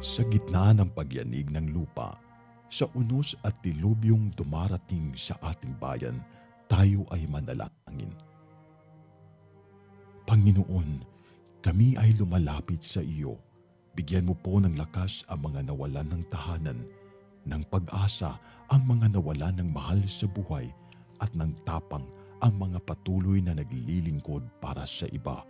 Sa gitna ng pagyanig ng lupa, sa unos at dilubyong dumarating sa ating bayan, tayo ay manalangin. Panginoon, kami ay lumalapit sa iyo. Bigyan mo po ng lakas ang mga nawalan ng tahanan, ng pag-asa ang mga nawalan ng mahal sa buhay, at ng tapang ang mga patuloy na naglilingkod para sa iba.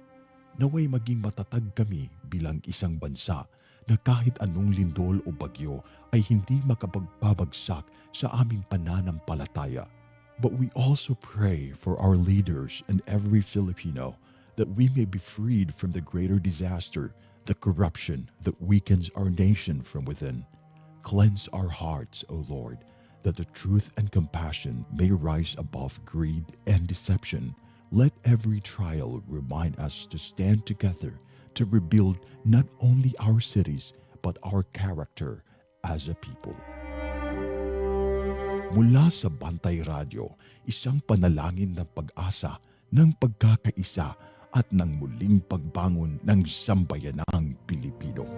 Naway maging matatag kami bilang isang bansa na kahit anong lindol o bagyo ay hindi makapagbabagsak sa aming pananampalataya. But we also pray for our leaders and every Filipino that we may be freed from the greater disaster, the corruption that weakens our nation from within. Cleanse our hearts, O Lord, that the truth and compassion may rise above greed and deception. Let every trial remind us to stand together to rebuild not only our cities but our character as a people. Mula sa Bantay Radio, isang panalangin ng pag-asa, ng pagkakaisa at ng muling pagbangon ng sambayanang Pilipino.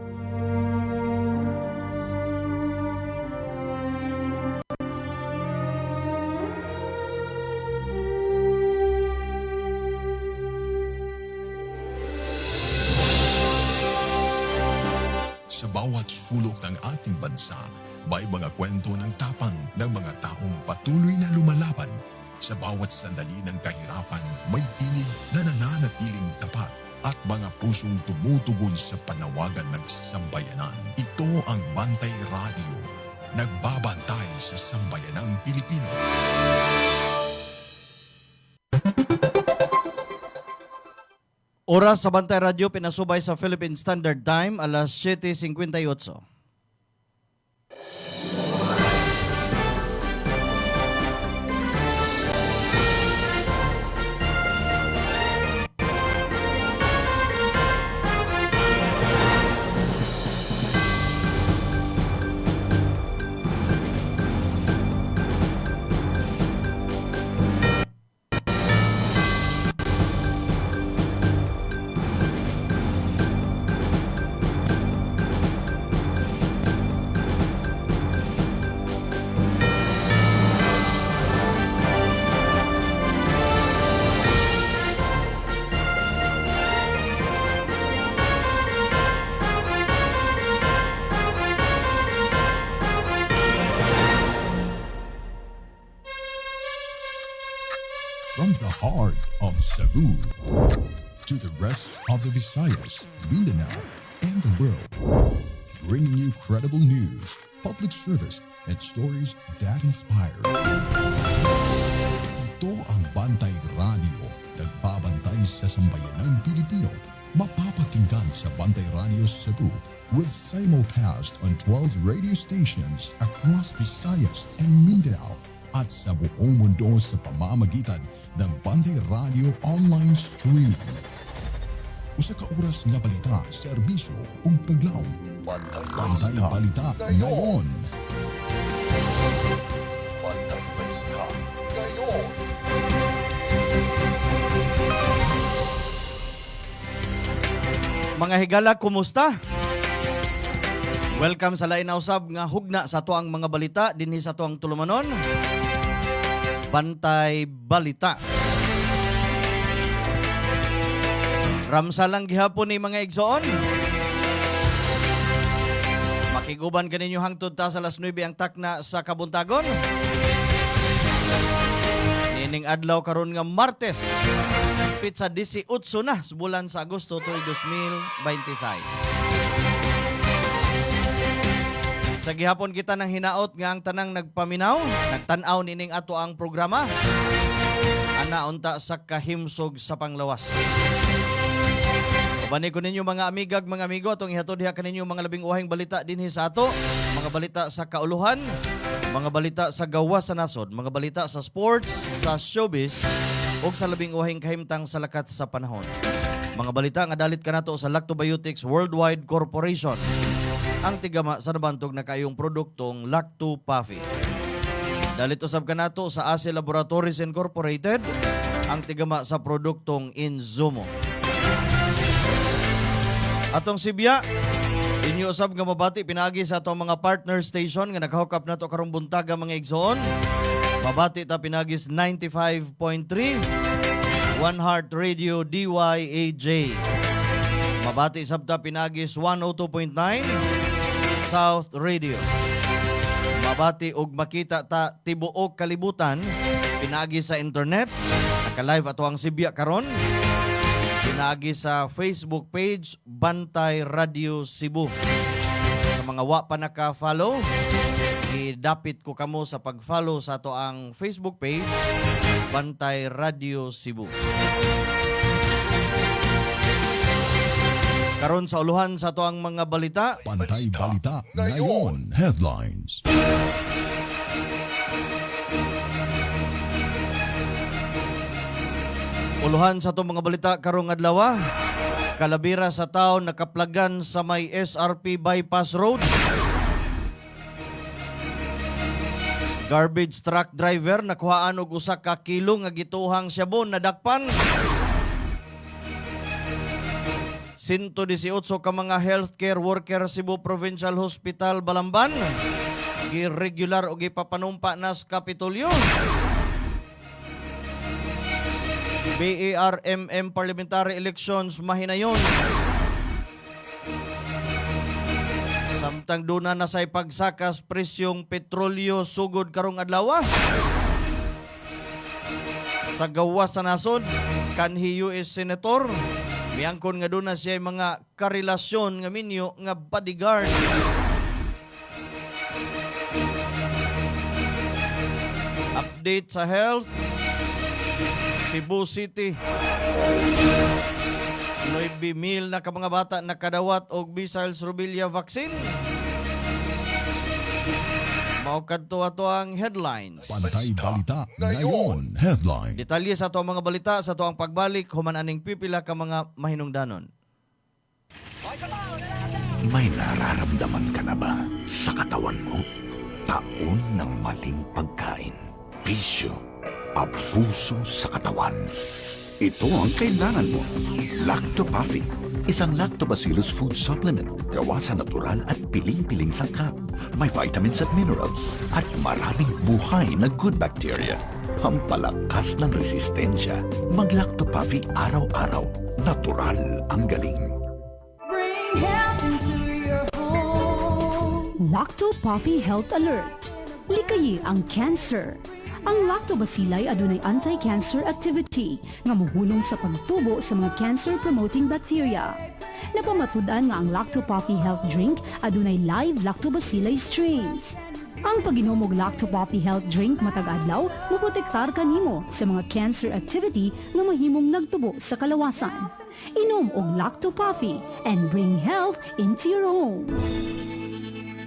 Sa bawat sulok ng ating bansa, may mga kwento ng tapang ng mga taong patuloy na lumalaban. Sa bawat sandali ng kahirapan, may tinig na nananatiling tapat at mga pusong tumutugon sa panawagan ng sambayanan. Ito ang Bantay Radio, nagbabantay sa sambayanang Pilipino. Oras sa Bantay Radio pinasubay sa Philippine Standard Time, alas 7:58. From the heart of Cebu to the rest of the Visayas, Mindanao, and the world, bringing you credible news, public service, and stories that inspire. Ito ang Bantay Radio, nagbabantay sa sambayanang Pilipino. Mapapakinggan sa Bantay Radio Cebu with simulcast on 12 radio stations across Visayas and Mindanao at sa buong mundo sa pamamagitan ng Bantay Radio online streaming. Usa ka oras nga balita, serbisyo ug paglaom. Bantay Balita ngayon. Bantay Balita ngayon. Mga higala, kumusta? Welcome sa lain na usab nga hugna sa tuang mga balita dinhi sa tuang tulumanon. Bantay Balita. Ramsalang gihapon ni mga igsoon. Makiguban kaninyo hangtod ta sa alas 9 ang takna sa kabuntagon. Nining adlaw karon nga Martes. Pizza 18 na sa bulan sa Agosto tuig 2026. Sa gihapon kita nang hinaot nga ang tanang nagpaminaw, nagtanaw nining ato ang programa. Ana unta sa kahimsog sa panglawas. Bani ko ninyo mga amigag, mga amigo, atong ihatod diha kaninyo mga labing uhing balita dinhi sa ato, mga balita sa kauluhan, mga balita sa gawas sa nasod, mga balita sa sports, sa showbiz, ug sa labing uhing kahimtang sa lakat sa panahon. Mga balita nga dalit kanato sa Lactobiotics Worldwide Corporation, ang tigama sa nabantog na kayong produktong Lacto Puffy. Dalit usab kanato sa Ace Laboratories Incorporated, ang tigama sa produktong Inzumo. Atong Sibya, Inyo usab nga mabati pinagi sa atong mga partner station nga naghook up nato karong buntaga mga igsoon. Mabati ta pinagis 95.3 One Heart Radio DYAJ. Mabati sabta pinagis 102.9 South Radio. Mabati og makita ta tibuok kalibutan pinagi sa internet. Naka-live ato ang Sibya karon. Pinagi sa Facebook page Bantay Radio Cebu. Sa mga wa pa naka-follow, idapit ko kamo sa pag-follow sa ato ang Facebook page Bantay Radio Cebu. Karon sa uluhan sa ato ang mga balita. Bantay Balita ngayon. Headlines. Uluhan sa itong mga balita karong adlaw. Kalabira sa taon nakaplagan sa may SRP Bypass Road. Garbage truck driver nakuhaan og usa ka kilo nga gituhang syabon nadakpan. 118 ka mga healthcare worker Cebu Provincial Hospital Balamban gi-regular og ipapanumpa na sa Kapitolyo. BARMM parliamentary elections mahinayon. Samtang duna na say pagsakas presyong petrolyo sugod karong adlaw. Sa gawas sa nasod, kanhi US Senator, miangkon nga duna siya mga karelasyon nga minyo nga bodyguard. Update sa health. Cebu City. 9,000 na ka mga bata nakadawat og measles rubella vaccine. Mao kadto ato ang headlines. Bantay Balita ngayon. Headline. Detalye sa ato ang mga balita sa ato ang pagbalik human aning pipila ka mga mahinungdanon. May nararamdaman ka na ba sa katawan mo? Taon ng maling pagkain, bisyo, abuso sa katawan. Ito ang kailangan mo. Lactopaffy, isang lactobacillus food supplement gawa sa natural at piling-piling sangkap. May vitamins at minerals at maraming buhay na good bacteria. Pampalakas ng resistensya. Mag-Lactopaffy araw-araw. Natural ang galing. Bring health into your home. Lacto Puffy Health Alert. Likayi ang cancer. Ang lactobacilli adunay anti-cancer activity nga mohulong sa pagtubo sa mga cancer-promoting bacteria. Napamatud-an nga ang Lacto Puffy Health Drink adunay live lactobacilli strains. Ang pag-inom og Lacto Puffy Health Drink matag adlaw moprotektar kanimo sa mga cancer activity nga mahimong nagtubo sa kalawasan. Inom og Lacto Puffy and bring health into your home.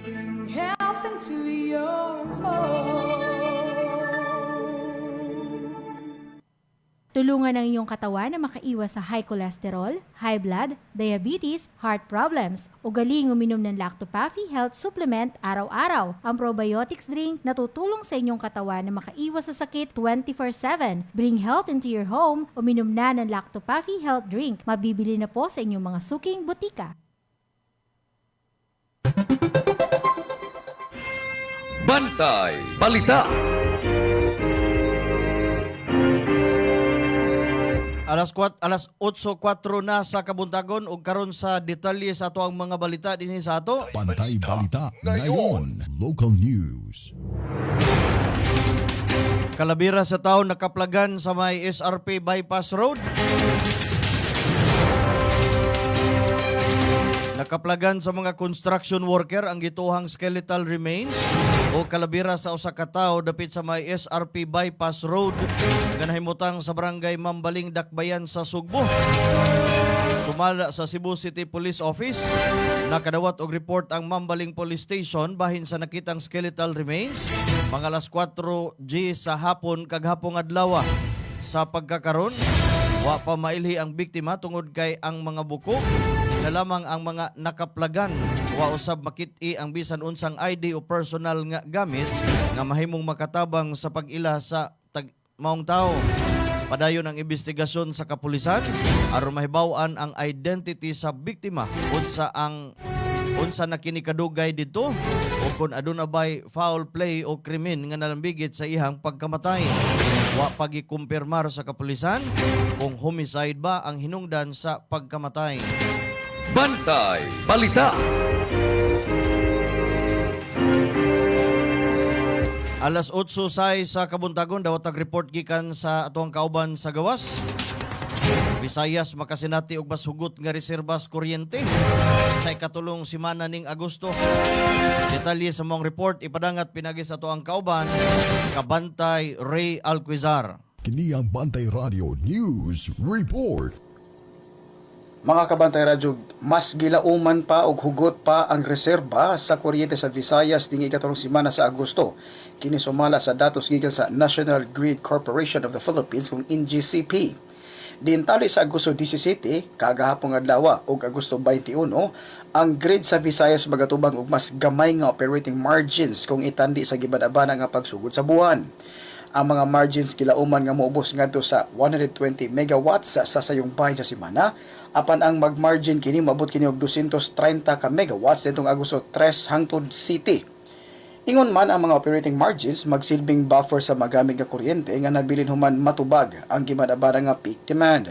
Bring health into your home. Tulungan ang iyong katawan na makaiwas sa high cholesterol, high blood, diabetes, heart problems. Ugaling uminom ng Lactopaffy Health Supplement araw-araw. Ang probiotics drink na tutulong sa inyong katawan na makaiwas sa sakit 24/7. Bring health into your home. Uminom na ng Lactopaffy Health Drink. Mabibili na po sa inyong mga suking butika. Bantay Balita. Alas 8:04 na sa kabuntagon ug karon sa detalye sa ato ang mga balita dinhi sa ato. Bantay Balita ngayon. Local news. Kalabira sa taon nakaplagan sa may SRP Bypass Road. Nakaplagan sa mga construction worker ang gituhang skeletal remains o kalabira sa usa ka tawo dapit sa may SRP Bypass Road nga nahimutang sa barangay Mambaling, Dakbayan sa Sugbo. Sumala sa Cebu City Police Office, nakadawat og report ang Mambaling Police Station bahin sa nakitang skeletal remains mga alas 4:00 sa hapon kaghapong adlaw. Sa pagkakaron, wa pa mailhi ang biktima tungod kay ang mga buko na lamang ang mga nakaplagan. Wa usab makit-i ang bisan unsang ID o personal nga gamit nga mahimong makatabang sa pag-ila sa maong tao. Padayon ang investigasyon sa kapulisan aron mahibaw-an ang identity sa biktima unsa na kini kadugay dito o kung aduna bay foul play o krimen nga nalambigit sa ihang pagkamatay. Wa pagikumpirmar sa kapulisan kung homicide ba ang hinungdan sa pagkamatay. Bantay Balita. Alas 8 say sa Kabuntagon dawatag report gikan sa atuang kauban sa gawas. Visayas makasinati og basugot nga reserbas kuryente sa ikatulong simana ning Agosto. Detalye sa mong report ipadangat pinagi sa atuang kauban Kabantay Ray Alquizar. Kini ang Bantay Radio News Report. Mga kabantay radyo, mas gilauman pa og hugot pa ang reserba sa kuryente sa Visayas ning ikatulong semana sa Agosto. Kini sumala sa datos gikan sa National Grid Corporation of the Philippines kung NGCP. Diintali sa Agosto 17, kagahapong adlaw ug Agosto 21, ang grid sa Visayas magatubang og mas gamay nga operating margins kung itandi sa gibad-abana nga pagsugod sa buwan. Ang mga margins kilauman nga moubos ngadto sa 120 megawatts sa sayong bahin sa semana, apan ang mag-margin kini maabot kini og 230 ka megawatts nitong Agosto 3 hangtod City. Ingon man ang mga operating margins magsilbing buffer sa magamit nga kuryente nga nabilin human matubag ang gimad-abana nga peak demand.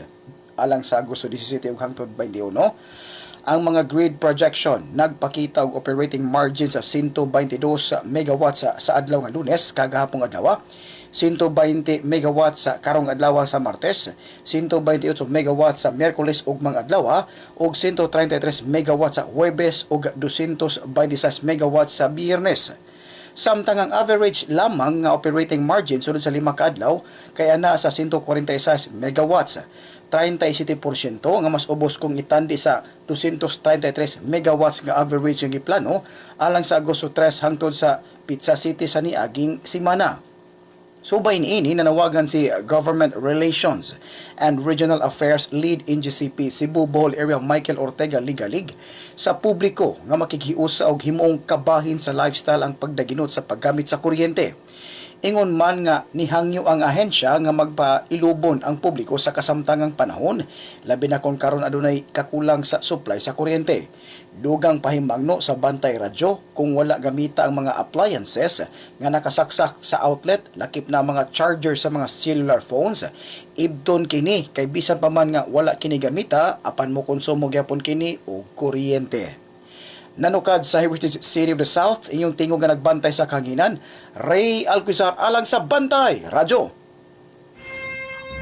Alang sa Agosto 17 ug hangtod 21, ang mga grid projection nagpakita og operating margin sa 122 megawatts sa adlaw nga Lunes kagahapong adlaw, 120 megawatts sa karong adlaw sa Martes, 128 megawatts sa Miyerkules ug mga adlaw ug 133 megawatts sa Huwebes ug 226 megawatts sa Biyernes. Samtang ang average lamang nga operating margin sulod sa 5 ka adlaw kay ana sa 146 megawatts. 37% nga mas ubos kung itandi sa 233 megawatts nga average nga giplano alang sa Agosto 3 hangtod sa Pizza City sa niaging semana. Subay niini nanawagan si Government Relations and Regional Affairs Lead NGCP Cebu Bohol Area Michael Ortega Ligalig sa publiko nga makikhiusa og himuong kabahin sa lifestyle ang pagdaginot sa paggamit sa kuryente. Ingon man nga nihangyo ang ahensya nga magpailubon ang publiko sa kasamtangang panahon, labi na kung karon adunay kakulang sa supply sa kuryente. Dugang pahimangno sa Bantay Radyo kung wala gamita ang mga appliances nga nakasaksak sa outlet, lakip na mga charger sa mga cellular phones, ibton kini kay bisan pa man nga wala kini gamita, apan mo konsumo gyapon kini og kuryente. Nanukad sa Heritage City of the South, inyong tingog nga nagbantay sa kahanginan, Ray Alquizar alang sa Bantay Radyo.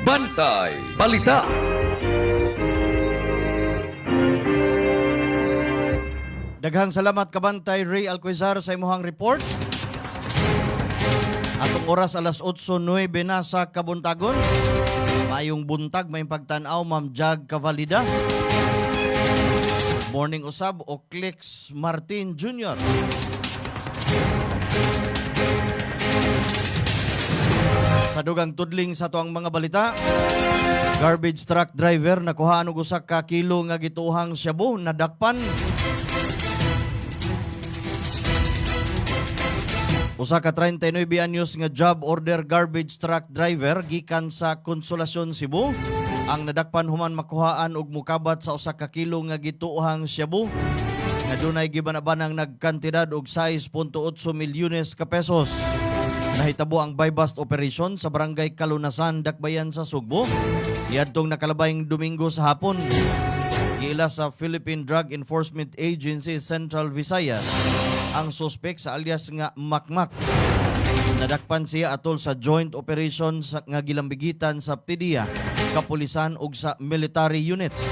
Bantay Balita. Daghang salamat Kabantay Ray Alquizar sa imuhang report. Atong oras alas 8:09 na sa Kabuntagon. Mayong buntag may pagtan-aw Ma'am Jag Cavalida. Morning usab o Clex Martin Jr. Sa dugang tudling sa tuang mga balita, garbage truck driver nakuhaan og usa ka kilo nga gituhang shabu nadakpan. Usa ka 39 anyos nga job order garbage truck driver gikan sa Konsolasyon, Cebu ang nadakpan human makuhaan og mukabat sa usa ka kilo nga gituohang shabu nga dunay gibanabanang nagkantidad og 6.8 milyones ka pesos. Nahitabo ang buy-bust operation sa barangay Kalunasan, Dakbayan sa Sugbo. Iadtong nakalabayng Domingo sa hapon. Giila sa Philippine Drug Enforcement Agency Central Visayas ang suspek sa alias nga Makmak. Nadakpan siya atol sa joint operations nga gilambigitan sa PDEA, kapulisan ug sa military units.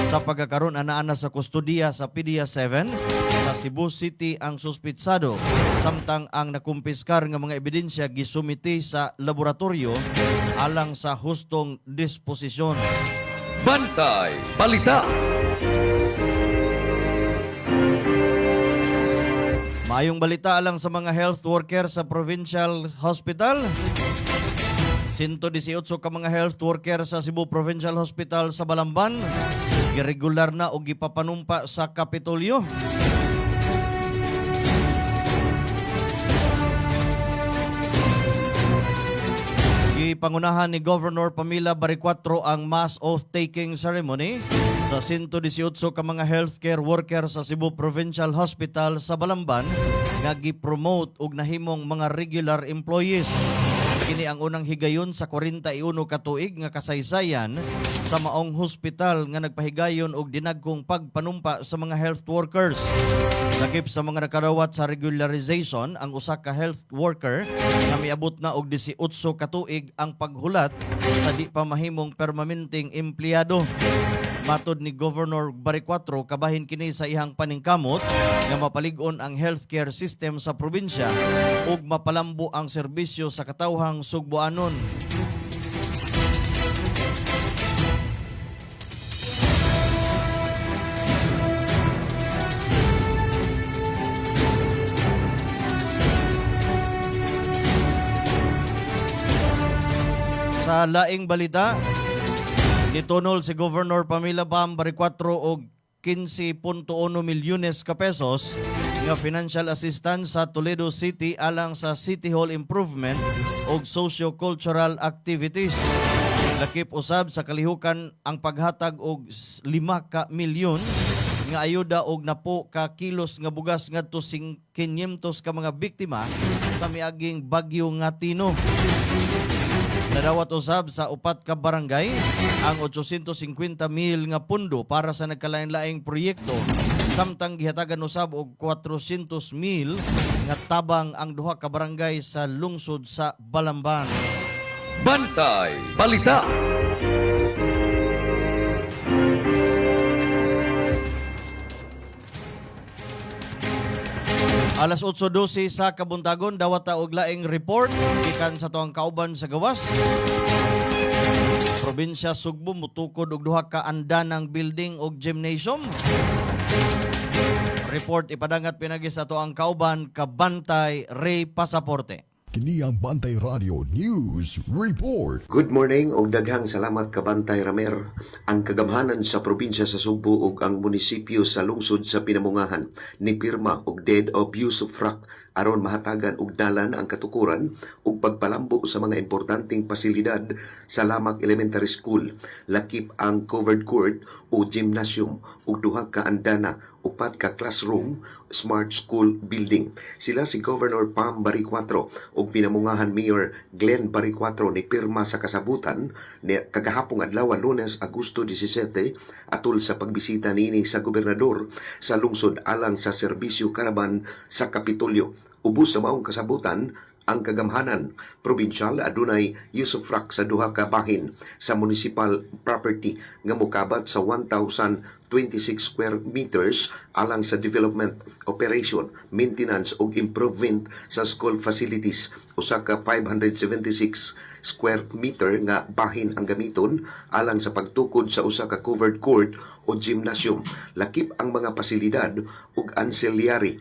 Sa pagkakaroon ana sa kustodiya sa PDEA 7 sa Cebu City ang suspitsado, samtang ang nakumpiskar nga mga ebidensya gisumiti sa laboratorio alang sa hustong disposisyon. Bantay Balita. Mayong balita alang sa mga health worker sa Provincial Hospital. 118 ka mga health worker sa Cebu Provincial Hospital sa Balamban giregular na o gipapanumpa sa Kapitolyo. Gipangunahan ni Governor Pamela Baricuatro ang mass oath-taking ceremony Sa 118 ka mga healthcare worker sa Cebu Provincial Hospital sa Balamban nga gi-promote og nahimong mga regular employees. Kini ang unang higayon sa 41 ka tuig nga kasaysayan sa maong hospital nga nagpahigayon og dinagkong pagpanumpa sa mga health workers. Lakip sa mga nakarawat sa regularization ang usa ka health worker nga miabot na og 18 ka tuig ang paghulat sa di pa mahimong permanenteng empleyado. Matod ni Governor Baricuatro, kabahin kini sa ihang paningkamot nga mapalig-on ang healthcare system sa probinsya ug mapalambo ang serbisyo sa katawhang Sugboanon. Sa laing balita, gitunol si Governor Pamela Bam Baricuatro og 15.1 milyones ka pesos nga financial assistance sa Toledo City alang sa City Hall improvement og socio-cultural activities. Lakip usab sa kalihukan ang paghatag og 5 ka milyon nga ayuda og napo ka kilos nga bugas ngadto 500 ka mga biktima sa miaging bagyo nga Tino. Nadawat usab sa 4 ka barangay ang 850 mil nga pundo para sa nagkalain-laing proyekto, samtang gihatagan usab og 400 mil nga tabang ang 2 ka barangay sa lungsod sa Balamban. Bantay Balita. Alas 8:12 sa kabuntagon, dawata og laing report gikan sa tuang kauban sa gawas. Probinsya Sugbo mutukod og 2 ka andanang building og gymnasium. Report ipadangat pinagi sa tuang kauban Kabantay Ray Pasaporte. Kini ang Bantay Radio News Report. Good morning og daghang salamat Kabantay Ramer. Ang kagamhanan sa probinsya sa Sugbo ug ang munisipyo sa lungsod sa Pinamungahan ni pirma og deed of use of frack aron mahatagan og dalan ang katukuran ug pagpalambo sa mga importanteng pasilidad sa Lamak Elementary School. Lakip ang covered court o gymnasium ug 2 ka andana, 4 ka classroom, smart school building. Sila si Governor Pam Baricuatro ug Pinamungahan Mayor Glenn Baricuatro ni pirma sa kasabutan ni kagahapong adlaw Lunes, Agosto 17 atol sa pagbisita niini sa gobernador sa lungsod alang sa serbisyo karaban sa Kapitolyo. Ubos sa maong kasabutan, ang kagamhanan probinsyal adunay use of frack sa 2 ka bahin sa municipal property nga mokabat sa 1,026 square meters alang sa development, operation, maintenance ug improvement sa school facilities. Usa ka 576 square meter nga bahin ang gamiton alang sa pagtukod sa usa ka covered court o gymnasium. Lakip ang mga pasilidad ug ancillary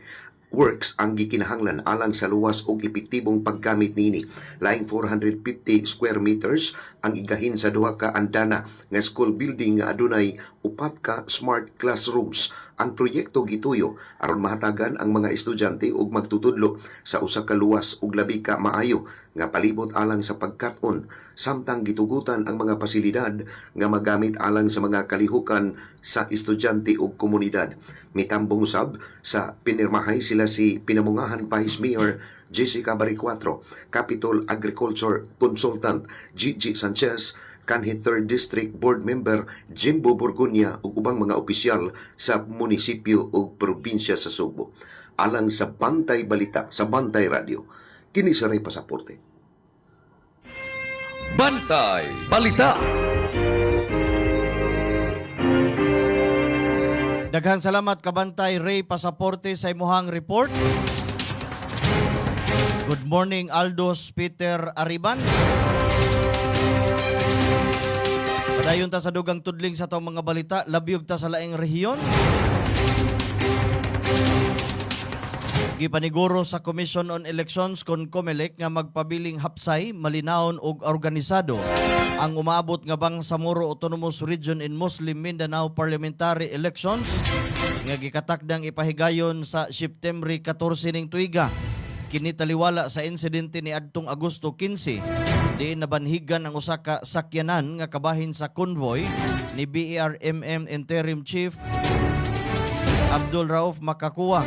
works ang gikinahanglan alang sa luwas ug epektibong paggamit nini. Laing 450 square meters ang igahin sa 2 ka andana nga school building nga adunay 4 ka smart classrooms. Ang proyekto gituyo aron mahatagan ang mga estudyante ug magtutudlo sa usa ka luwas ug labi ka maayo nga palibot alang sa pagkat-on, samtang gitugutan ang mga pasilidad nga magamit alang sa mga kalihukan sa estudyante ug komunidad. Mitambong usab sa pinirmahay sila si Pinamungahan Vice Mayor Jessica Baricuatro, Capital Agriculture Consultant Gigi Sanchez, kanhi 3rd District Board Member Jimbo Borgonia ug ubang mga opisyal sa munisipyo ug probinsya sa Sugbo. Alang sa Bantay Balita sa Bantay Radio, kini si Ray Pasaporte. Bantay Balita. Daghang salamat Kabantay Ray Pasaporte sa imuhang report. Good morning Aldos Peter Ariban. Padayon ta sa dugang tudling sa tong mga balita, labyog ta sa laing rehiyon. Gipaniguro sa Commission on Elections kon COMELEC nga magpabiling hapsay, malinawon ug organisado ang umabot nga Bangsamoro Autonomous Region in Muslim Mindanao Parliamentary Elections nga gikatakdang ipahigayon sa September 14 ning tuiga. Kini taliwala sa insidente ni adtong Agosto 15 Diin nabanhigan ang usa ka sakyanan nga kabahin sa convoy ni BERMM Interim Chief Abdul Rauf Makakuwa.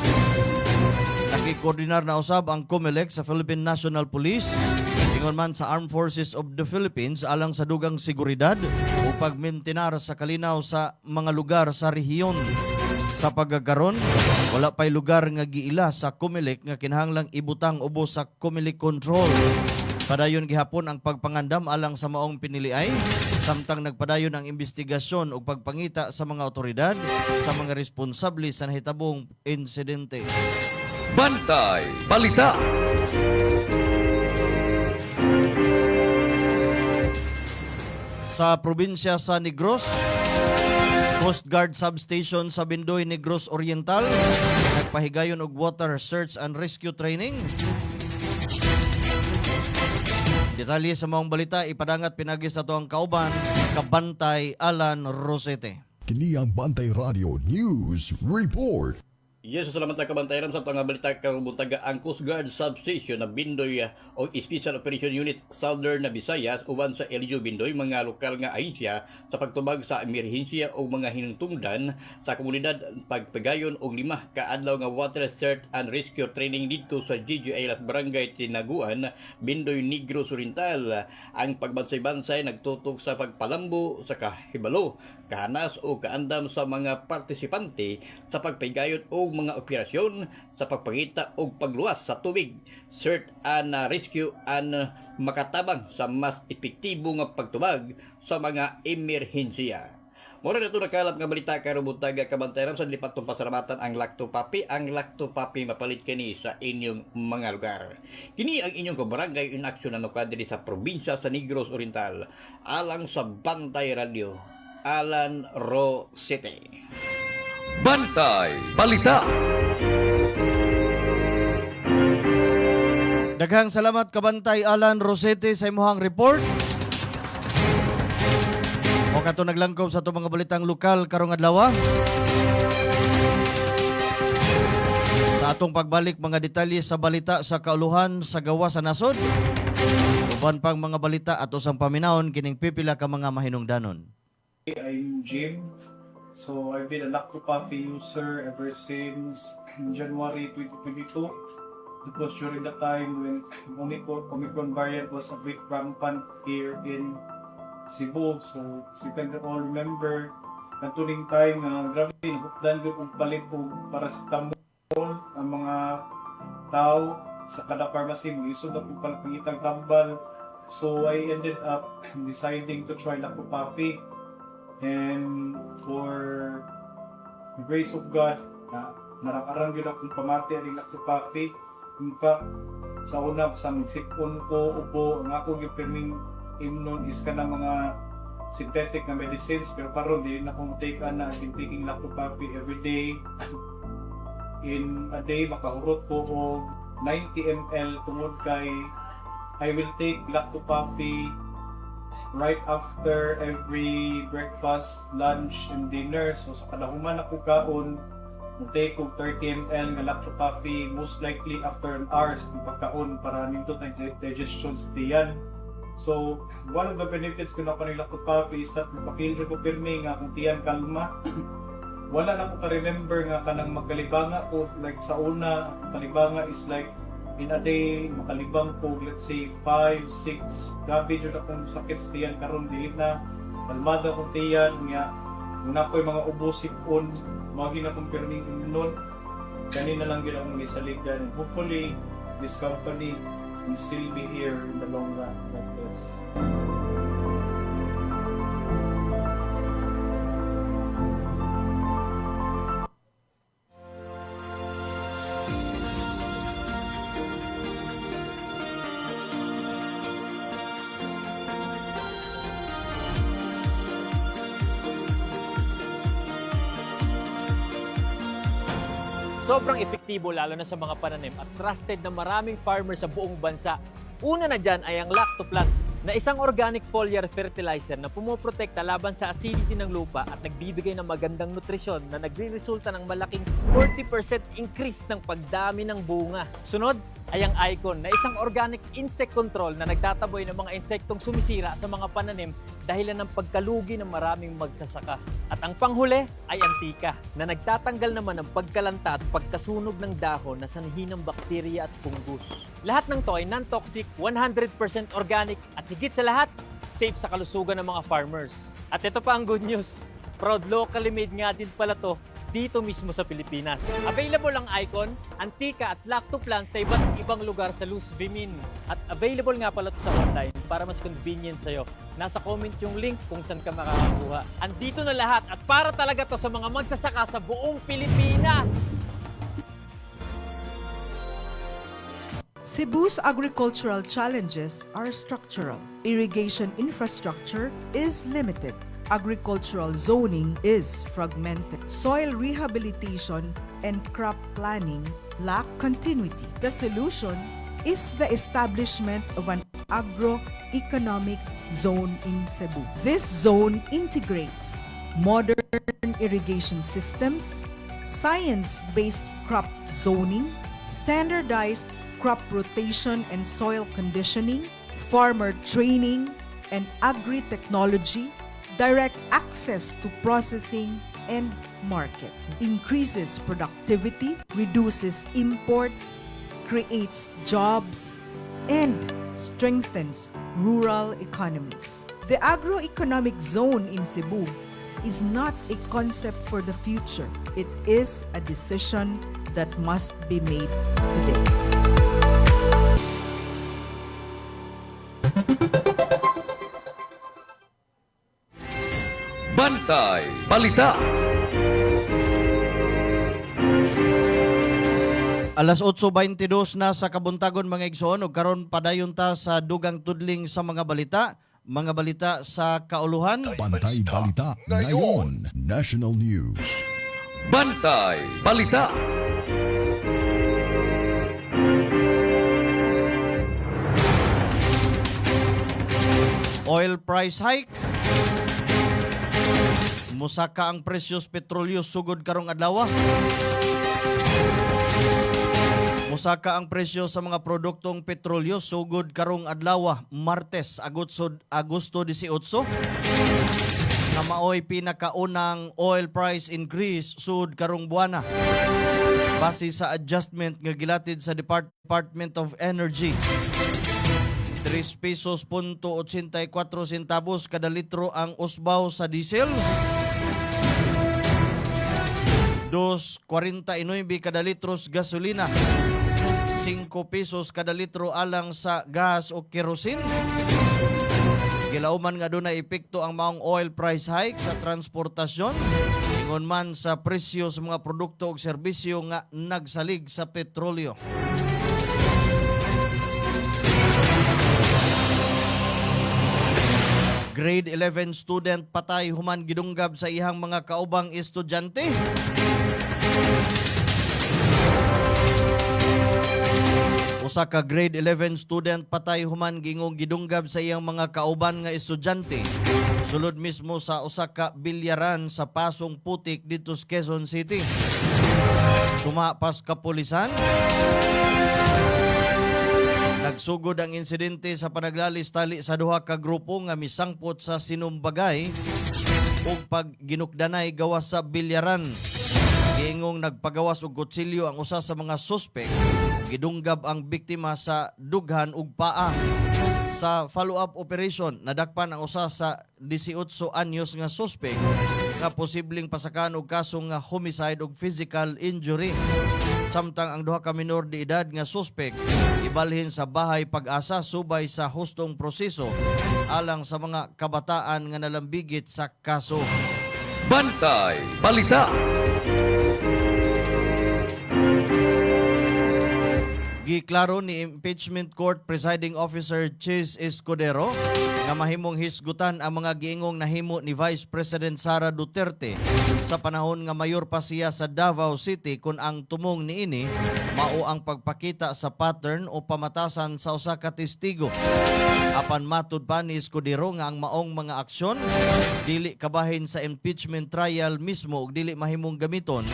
Nakikoordinar na usab ang COMELEC sa Philippine National Police ingon man sa Armed Forces of the Philippines alang sa dugang seguridad o pagmintinar sa kalinaw sa mga lugar sa rehiyon. Sa pagkakaron, wala pay lugar nga giila sa COMELEC nga kinahanglang ibutang ubos sa COMELEC control. Padayon gihapon ang pagpangandam alang sa maong piniliay, samtang nagpadayon ang investigasyon ug pagpangita sa mga otoridad sa mga responsable sa nahitabong insidente. Bantay Balita. Sa probinsya sa Negros, Coast Guard Substation sa Bindoy, Negros Oriental, nagpahigayon og water search and rescue training. Detalye sa maong balita ipadangat pinagi sa tuang kauban Kabantay Alan Rosete. Kini ang Bantay Radio News Report. Yes, salamat na kabantayan sa mga balita karubuntaga ang Coast Guard Substation na Bindoy o Special Operation Unit Southern na Visayas uban sa LGU Bindoy mga lokal nga ahensya sa pagtubag sa emerhensya o mga hinungtungdan sa komunidad pagpagayon og 5 ka adlaw nga water search and rescue training dito sa GGI Las Barangay Tinaguan, Bindoy, Negros Oriental. Ang pagbansay-bansay nagtutok sa pagpalambo sa kahibalo, kahanas o kaandam sa mga partisipante sa pagpagayon o mga operasyon sa pagpangita o pagluwas sa tubig, search and rescue and makatabang sa mas epektibo nga pagtubag sa mga emerhensya. Mura na ito nakalap nga balita karubuntaga kabantayan sa lipatong pasalamatan ang Lactopapi. Ang Lactopapi mapalit kini sa inyong mga lugar. Kini ang inyong kabarangay in action na nukadiri sa probinsya sa Negros Oriental. Alang sa Bantay Radio, Alan Rosete. Bantay Balita. Daghang salamat Kabantay Alan Rosete sa imuhang report. O kato naglangkob sa itong mga balitang lokal karong adlaw. Sa atong pagbalik mga detalye sa balita sa kauluhan sa gawa sa nasod. Uban pang mga balita at usang paminahon kining pipila ka mga mahinungdanon. I'm Jim. So I've been a Lactopapi user ever since January 2022. It was during the time when Omicron variant was a bit rampant here in Cebu. So as you can all remember, natuling time grabe nahukdan ko palit ko para sa tambol ang mga tao sa kada pharmacy. Isod ako pangitang tambal. So I ended up deciding to try Lactopapi. And for the grace of God, narakarang yun akong pamati ang Lactopapi. In fact, sa una, sa magsipon ko, upo, ang akong yung imnon is ka na mga synthetic na medicines. Pero karon din akong take na, I've been taking Lactopapi every day. In a day, makahurot ko o 90 ml tungod kay I will take Lactopapi right after every breakfast, lunch, and dinner. So sa kadahuman ako kaon, take ko 30 ml nga Lactopapi most likely after an hour sa pagkaon para nindot ang digestion sa tiyan. So one of the benefits ko na pa ng Lactopapi is that mapafeel ko pirmi nga akong tiyan kalma. Wala na ko ka-remember nga kanang magkalibanga ko. Like sa una, kalibanga is like in a day, makalibang ko, let's say, 5, 6, gabi dyan akong sakit sa tiyan karon dili na, kalmada akong tiyan, nga, muna ko yung mga ubosipon, maging akong perning nun, ganina lang yun akong isaligan. Hopefully, this company will still be here in the long run like this. Sobrang epektibo lalo na sa mga pananim at trusted na maraming farmers sa buong bansa. Una na dyan ay ang Lactoplant na isang organic foliar fertilizer na pumoprotekta laban sa acidity ng lupa at nagbibigay ng magandang nutrisyon na nagre-resulta ng malaking 40% increase ng pagdami ng bunga. Sunod ay ang Icon na isang organic insect control na nagtataboy ng mga insektong sumisira sa mga pananim dahilan ng pagkalugi ng maraming magsasaka. At ang panghuli ay Antika na nagtatanggal naman ng pagkalanta at pagkasunog ng dahon na sanhi ng bakterya at fungus. Lahat ng to ay non-toxic, 100% organic at higit sa lahat, safe sa kalusugan ng mga farmers. At ito pa ang good news, proud locally made nga din pala to dito mismo sa Pilipinas. Available ang Icon, Antika at Lactoplan sa iba't ibang lugar sa Luz Vimin. At available nga pala to sa online para mas convenient sa'yo. Nasa comment yung link kung saan ka makakakuha. Andito na lahat at para talaga to sa mga magsasaka sa buong Pilipinas. Cebu's agricultural challenges are structural. Irrigation infrastructure is limited. Agricultural zoning is fragmented. Soil rehabilitation and crop planning lack continuity. The solution is the establishment of an agro-economic zone in Cebu. This zone integrates modern irrigation systems, science-based crop zoning, standardized crop rotation and soil conditioning, farmer training and agri-technology, direct access to processing and market, increases productivity, reduces imports, creates jobs, and strengthens rural economies. The agroeconomic zone in Cebu is not a concept for the future. It is a decision that must be made today. Bantay Balita. Alas 8:22 na sa kabuntagon mga igsoon ug karon padayon ta sa dugang tudling sa mga balita sa kauluhan. Bantay Balita ngayon, National News. Bantay Balita. Oil price hike. Musaka ang presyos petrolyo sugod karong adlaw. Musaka ang presyo sa mga produktong petrolyo sugod karong adlaw, Martes, Agosto 18. Nga maoy pinakaunang oil price increase sud karong buwana. Base sa adjustment nga gilatid sa Department of Energy. 3 pesos punto 84 centavos kada litro ang usbaw sa diesel. 2.49 kada litros gasolina. 5 pesos kada litro alang sa gas o kerosene. Gilauman nga doon na epekto ang maong oil price hike sa transportasyon. Ingon man sa presyo sa mga produkto o serbisyo nga nagsalig sa petrolyo. Grade 11 student patay human gidunggab sa ihang mga kaubang estudyante. Usa ka grade 11 student patay human gingong gidunggab sa iyang mga kauban nga estudyante. Sulod mismo sa usa ka bilyaran sa Pasong Putik dito sa Quezon City. Sumapas kapulisan. Nagsugod ang insidente sa panaglalis-tali sa duha ka grupo nga misangpot sa sinumbagay ug pagginukdanay gawas sa bilyaran. Giingong nagpagawas og kutsilyo ang usa sa mga suspek. Gidunggab ang biktima sa dughan ug paa. Sa follow-up operation, nadakpan ang usa sa 18 anyos nga suspek nga posibleng pasakan og kaso nga homicide ug physical injury. Samtang ang duha ka minor de edad nga suspek ibalhin sa bahay Pag-asa subay sa hustong proseso alang sa mga kabataan nga nalambigit sa kaso. Bantay Balita. Giklaro ni Impeachment Court Presiding Officer Chis Escudero nga mahimong hisgutan ang mga giingong nahimo ni Vice President Sara Duterte sa panahon nga mayor pa siya sa Davao City kung ang tumong niini mao ang pagpakita sa pattern o pamatasan sa usa ka testigo. Apan matud pa ni Escudero nga ang maong mga aksyon dili kabahin sa impeachment trial mismo ug dili mahimong gamiton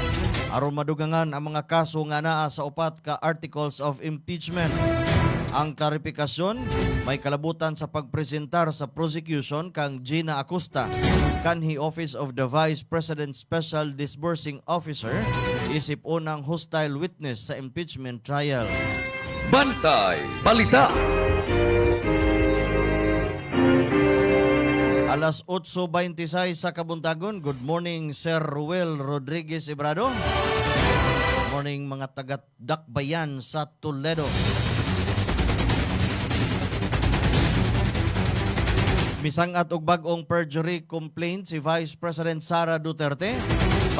aron madugangan ang mga kaso nga naa sa upat ka articles of impeachment. Ang klarifikasyon may kalabutan sa pagpresentar sa prosecution kang Gina Acosta kanhi Office of the Vice President Special Disbursing Officer isip unang hostile witness sa impeachment trial. Bantay Balita. Alas 8:26 sa kabuntagon. Good morning, Sir Ruel Rodriguez Ibrado. Good morning mga taga-Dakbayan sa Toledo. Misangat og bag-ong perjury complaint si Vice President Sara Duterte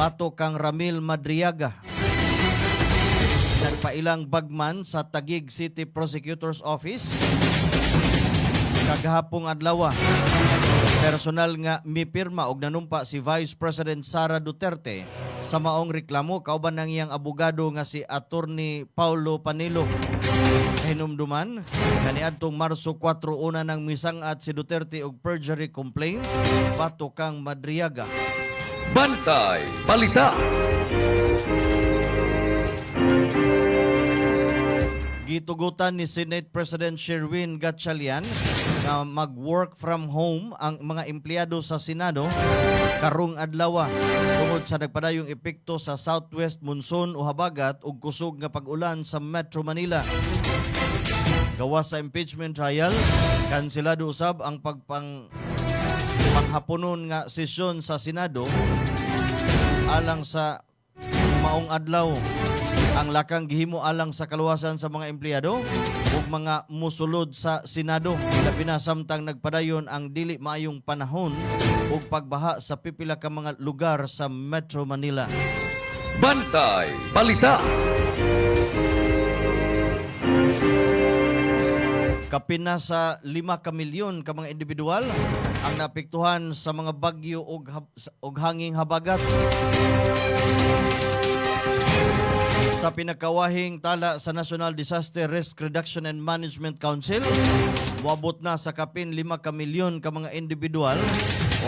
batok kang Ramil Madriaga. Nagpailang bagman sa Taguig City Prosecutor's Office kagahapong adlaw. Personal nga mipirma og nanumpa si Vice President Sara Duterte sa maong reklamo kauban ng iyang abogado nga si Attorney Paulo Panilo. Hinumduman kaniadtong Marso 4 una nang misangat si Duterte og perjury complaint batok kang Madriaga. Bantay Balita. Gitugutan ni Senate President Sherwin Gatchalian na mag-work from home ang mga empleyado sa Senado karong adlaw tungod sa nagpadayong epekto sa southwest monsoon o habagat ug kusog nga pag-ulan sa Metro Manila. Gawas sa impeachment trial, kanselado usab ang panghaponon nga sesyon sa Senado alang sa maong adlaw. Ang lakang gihimo alang sa kaluwasan sa mga empleyado ug mga musulod sa Senado. Labi na samtang nagpadayon ang dili maayong panahon ug pagbaha sa pipila ka mga lugar sa Metro Manila. Bantay Balita. Kapin na sa 5 ka milyon ka mga individual ang naapektuhan sa mga bagyo ug hanging habagat. Sa pinakawahing tala sa National Disaster Risk Reduction and Management Council, moabot na sa kapin 5 ka milyon ka mga individual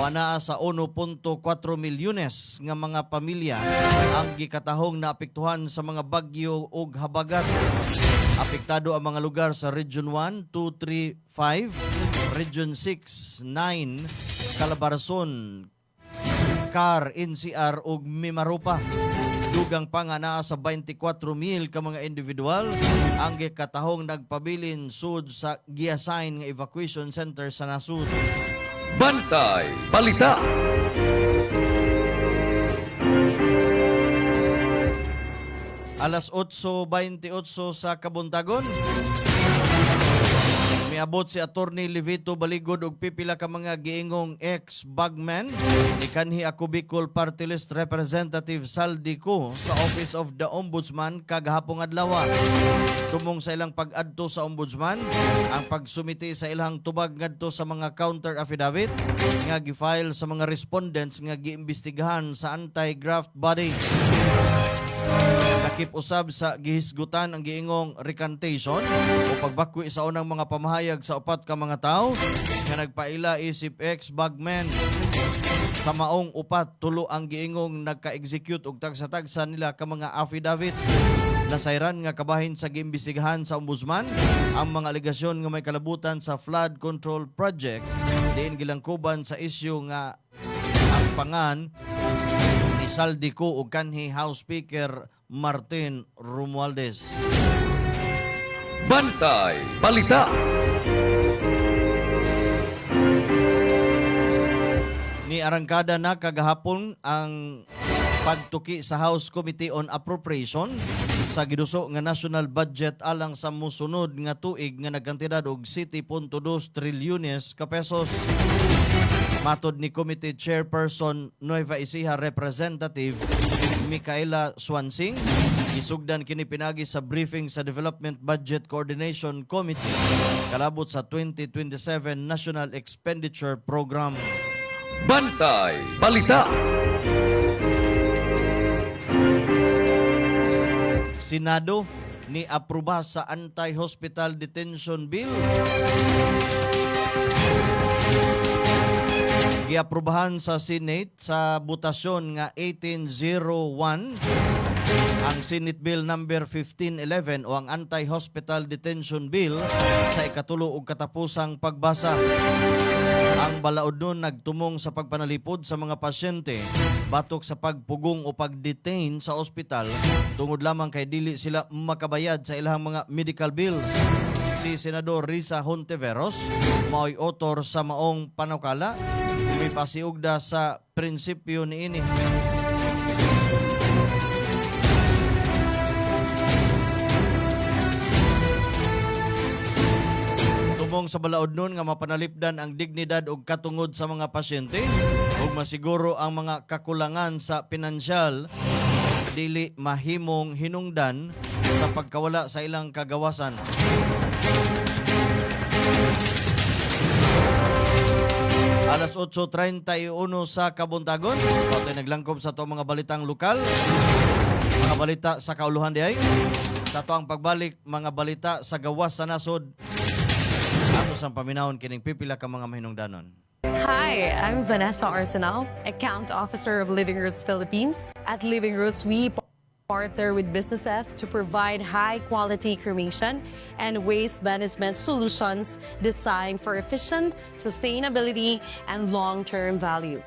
o anaa sa 1.4 milyones nga mga pamilya ang gikatahong naapektuhan sa mga bagyo ug habagat. Apektado ang mga lugar sa Region 1, 2, 3, 5, Region 6, 9, Calabarzon, CAR, NCR ug Mimaropa. Dugang pa nga naa sa 24,000 ka mga individual ang gikatahong nagpabilin sud sa gi-assign nga evacuation center sa nasud. Bantay Balita. Alas 8:28 sa kabuntagon. Miabot si Attorney Levito Baligod og pipila ka mga giingong ex-bagman ni kanhi ako Bicol Party List Representative Saldico sa Office of the Ombudsman kagahapong adlaw. Tumong sa ilang pag-adto sa Ombudsman ang pagsumiti sa ilang tubag ngadto sa mga counter affidavit nga gifile sa mga respondents nga giimbestigahan sa anti-graft body. Nakip-usab sa gihisgutan ang giingong recantation o pagbakwi sa unang mga pamahayag sa upat ka mga tao nga nagpaila isip ex-bagman. Sa maong upat, tulo ang giingong nagka-execute og tagsa-tagsa nila ka mga affidavit. Nasayran nga kabahin sa giimbestigahan sa Ombudsman ang mga alegasyon nga may kalabutan sa flood control projects diin gilangkuban sa isyu nga ang pangan ni Saldico ug kanhi House Speaker Martin Romualdez. Bantay Balita. Ni arangkada na kagahapon ang pagtuki sa House Committee on Appropriation sa giduso nga national budget alang sa musunod nga tuig nga nagkantidad og 7.2 trilyones ka pesos. Matod ni Committee Chairperson Nueva Ecija Representative Micaela Swansing, isugdan kini pinagi sa briefing sa Development Budget Coordination Committee kalabot sa 2027 National Expenditure Program. Bantay Balita. Senado ni aproba sa Anti-Hospital Detention Bill. Giaprubahan sa Senate sa butasyon nga 1801 ang Senate Bill number 1511 o ang Anti-Hospital Detention Bill sa ikatulo ug katapusang pagbasa. Ang balaod nun nagtumong sa pagpanalipod sa mga pasyente batok sa pagpugong o pagdetain sa ospital tungod lamang kay dili sila makabayad sa ilang mga medical bills. Si Senador Risa Hontiveros mao'y author sa maong panukala, may pasiugda sa prinsipyo niini. Tumong sa balaod nun nga mapanalipdan ang dignidad ug katungod sa mga pasyente ug masiguro ang mga kakulangan sa pinansyal dili mahimong hinungdan sa pagkawala sa ilang kagawasan. Alas 8:31 sa kabuntagon, patoy naglangkob sa to mga balitang lokal, mga balita sa kauluhan diay. Sa to ang pagbalik mga balita sa gawas sa nasod. Ato sang paminawon kining pipila ka mga mahinungdanon. Hi, I'm Vanessa Arsenal, Account Officer of Living Roots Philippines. At Living Roots, we partner with businesses to provide high-quality cremation and waste management solutions designed for efficient sustainability and long-term value.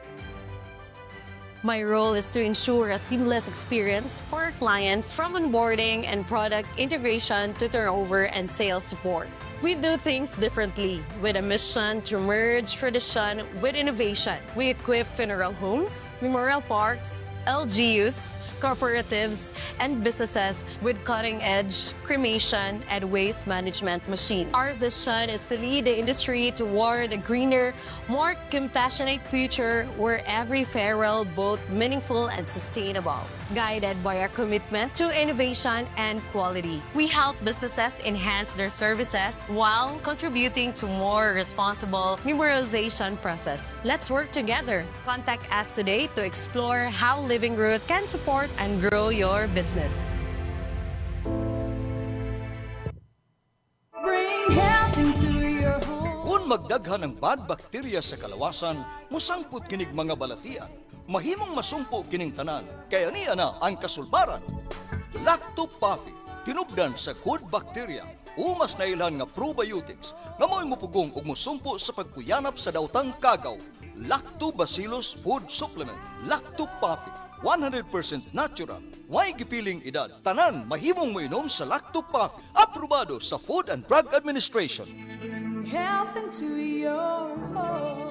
My role is to ensure a seamless experience for our clients from onboarding and product integration to turnover and sales support. We do things differently with a mission to merge tradition with innovation. We equip funeral homes, memorial parks, LGUs, cooperatives, and businesses with cutting-edge cremation and waste management machine. Our vision is to lead the industry toward a greener, more compassionate future where every farewell both meaningful and sustainable, guided by our commitment to innovation and quality. We help businesses enhance their services while contributing to more responsible memorialization process. Let's work together. Contact us today to explore how Living Root can support and grow your business. Bring health into your home. Kung magdaghan ng bad bacteria sa kalawasan, musangput kinig mga balatian. Mahimong masumpo kining tanan, kaya niya na ang kasulbaran. Lactopathy, tinubdan sa good bacteria. Umas na ilan nga probiotics, nga mo'y mupugong ug musumpo sa pagkuyanap sa dautang kagaw. Lactobacillus Food Supplement, Lactopathy, 100% natural. May gipiling edad. Tanan mahimong moinom sa Lactopathy. Aprobado sa Food and Drug Administration. Bring health into your home.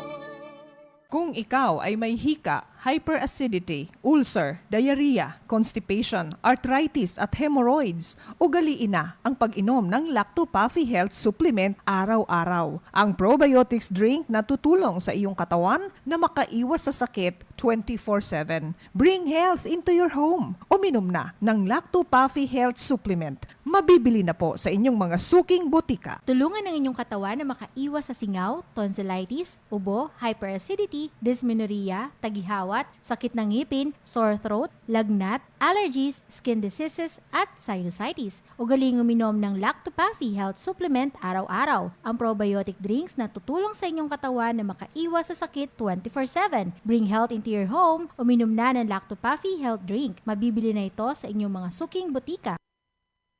Kung ikaw ay may hika, hyperacidity, ulcer, diarrhea, constipation, arthritis at hemorrhoids, ugaliin na ang pag-inom ng Lactopathy Health Supplement araw-araw. Ang probiotics drink na tutulong sa iyong katawan na makaiwas sa sakit 24/7. Bring health into your home. Uminom na ng Lactopathy Health Supplement. Mabibili na po sa inyong mga suking botika. Tulungan ang inyong katawan na makaiwas sa singaw, tonsillitis, ubo, hyperacidity, dysmenorrhea, tagihawat, sakit ng ngipin, sore throat, lagnat, allergies, skin diseases, at sinusitis. Ugaling uminom ng Lactopathy Health Supplement araw-araw. Ang probiotic drinks na tutulong sa inyong katawan na makaiwas sa sakit 24/7. Bring health into your home. Uminom na ng Lactopathy Health Drink. Mabibili na ito sa inyong mga suking botika.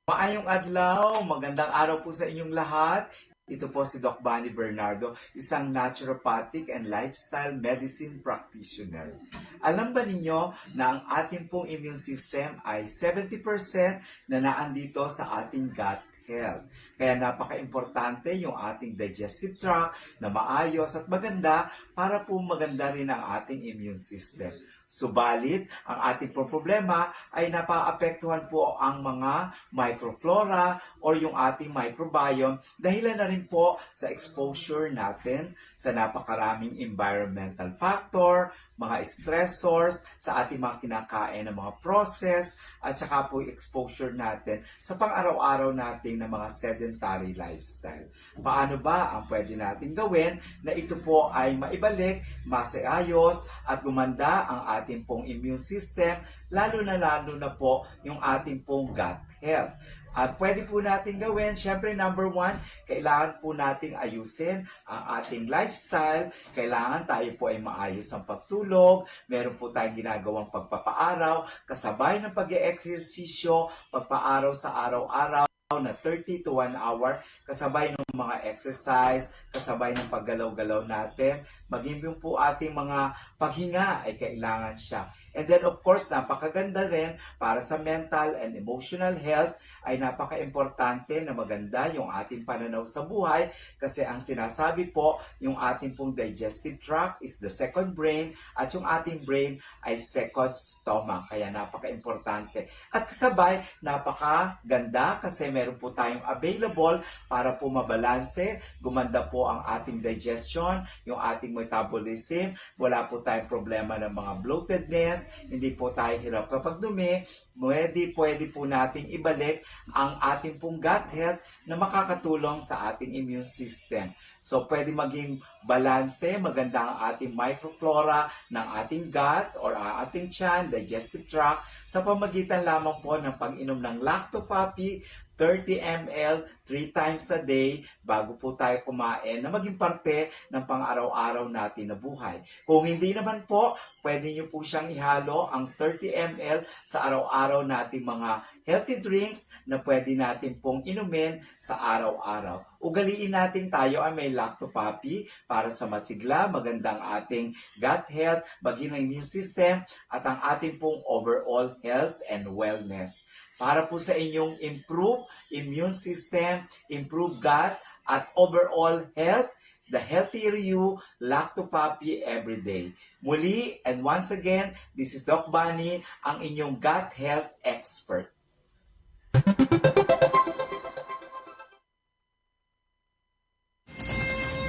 Maayong adlaw, magandang araw po sa inyong lahat. Ito po si Doc Bani Bernardo, isang naturopathic and lifestyle medicine practitioner. Alam ba ninyo na ang ating pong immune system ay 70% na naandito sa ating gut health. Kaya napaka-importante yung ating digestive tract na maayos at maganda para po maganda rin ang ating immune system. Subalit, ang ating problema ay napaapektuhan po ang mga microflora or yung ating microbiome dahilan na rin po sa exposure natin sa napakaraming environmental factor, mga stressors sa ating mga kinakain ng mga process at saka po exposure natin sa pang-araw-araw nating na mga sedentary lifestyle. Paano ba ang pwede natin gawin na ito po ay maibalik, masaayos at gumanda ang ating pong immune system, lalo na po yung ating pong gut health. At pwede po natin gawin, syempre number 1, kailangan po nating ayusin ang ating lifestyle. Kailangan tayo po ay maayos ang pagtulog. Meron po tayong ginagawang pagpapaaraw, kasabay ng pag-eehersisyo, pagpaaraw sa araw-araw na 30 to 1 hour, kasabay ng mga exercise, kasabay ng paggalaw-galaw natin, maging yung po ating mga paghinga ay kailangan siya. And then of course, napakaganda rin para sa mental and emotional health ay napaka-importante na maganda yung ating pananaw sa buhay kasi ang sinasabi po, yung ating pong digestive tract is the second brain at yung ating brain ay second stomach. Kaya napaka-importante. At kasabay, napakaganda kasi meron po tayong available para po mabalanse, gumanda po ang ating digestion, yung ating metabolism, wala po tayong problema ng mga bloatedness, hindi po tayo hirap kapag dumi, pwede po nating ibalik ang ating pong gut health na makakatulong sa ating immune system. So, pwede maging balanse, maganda ang ating microflora ng ating gut or ating tiyan, digestive tract, sa pamagitan lamang po ng pag-inom ng Lacto-Fapi, 30 ml 3 times a day bago po tayo kumain na maging parte ng pang-araw-araw natin na buhay. Kung hindi naman po, pwede nyo po siyang ihalo ang 30 ml sa araw-araw nating mga healthy drinks na pwede natin pong inumin sa araw-araw. Ugaliin natin tayo ay may Lacto-Fapi para sa masigla, magandang ating gut health, maging ang immune system at ang ating pong overall health and wellness. Para po sa inyong improve immune system, improve gut, at overall health, the healthier you, Lacto-Fapi every day. Muli, and once again, this is Doc Bunny, ang inyong gut health expert.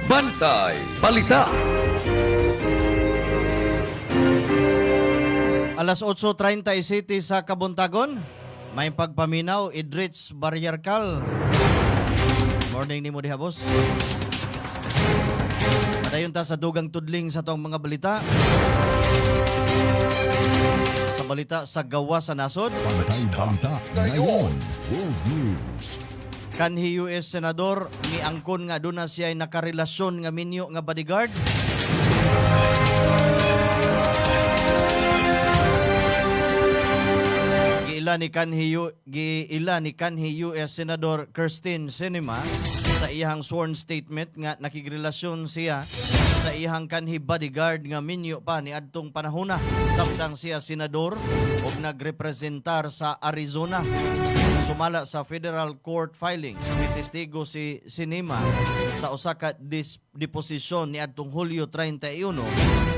Bantay Balita. Alas 8:37 sa Kabuntagon, may pagpaminaw, Idrich Baryarkal. Morning ni mo diha, boss. Padayon ta sa dugang tudling sa tong mga balita. Sa balita sa gawa sa nasod. Bantay Balita ngayon. World News. Kanhi US Senador ni angkon nga aduna siya ay nakarelasyon nga minyo nga bodyguard. Giila ni kanhi US Senador Kirsten Sinema sa iyang sworn statement nga nakigrelasyon siya sa iyang kanhi bodyguard nga minyo pa ni adtong panahona samtang siya senador ug nagrepresentar sa Arizona. Sumala sa federal court filings, testigo si Sinema sa usa ka deposisyon ni adtong Hulyo 31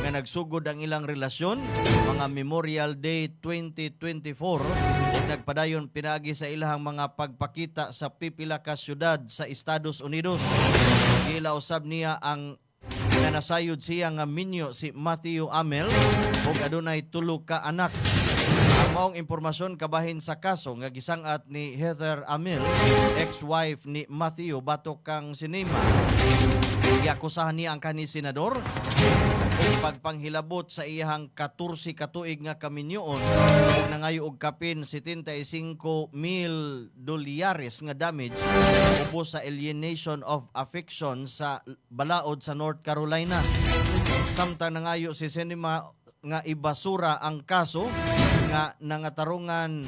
nga nagsugod ang ilang relasyon mga Memorial Day 2024 ug nagpadayon pinagi sa ilahang mga pagpakita sa pipila ka syudad sa Estados Unidos. Gila usab niya ang nanasayod siya nga minyo si Matthew Amel ug adunay 3 ka anak. Ang maong impormasyon kabahin sa kaso nga gisangat ni Heather Amel, ex-wife ni Matthew batok kang Sinema. Giakusahan niya ang kanhi senador ug pagpanghilabot sa iyang 14 katuig nga kaminyoon ug nangayo og kapin $75,000 nga damage ubos sa alienation of affection sa balaod sa North Carolina. Samtang nangayo si Sinema nga ibasura ang kaso nga nangatarungan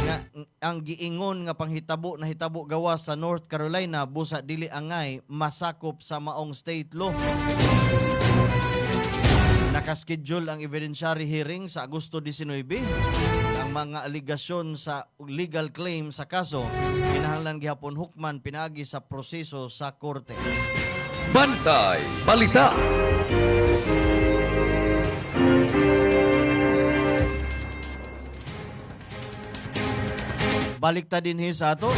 nga ang giingon nga panghitabo na hitabo gawa sa North Carolina busa dili angay masakop sa maong state law. Nakaschedule ang evidentiary hearing sa Agosto 19. Ang mga aligasyon sa legal claim sa kaso kinahanglan gihapon hukman pinagi sa proseso sa korte. Bantay Balita. Balik ta dinhi sa ato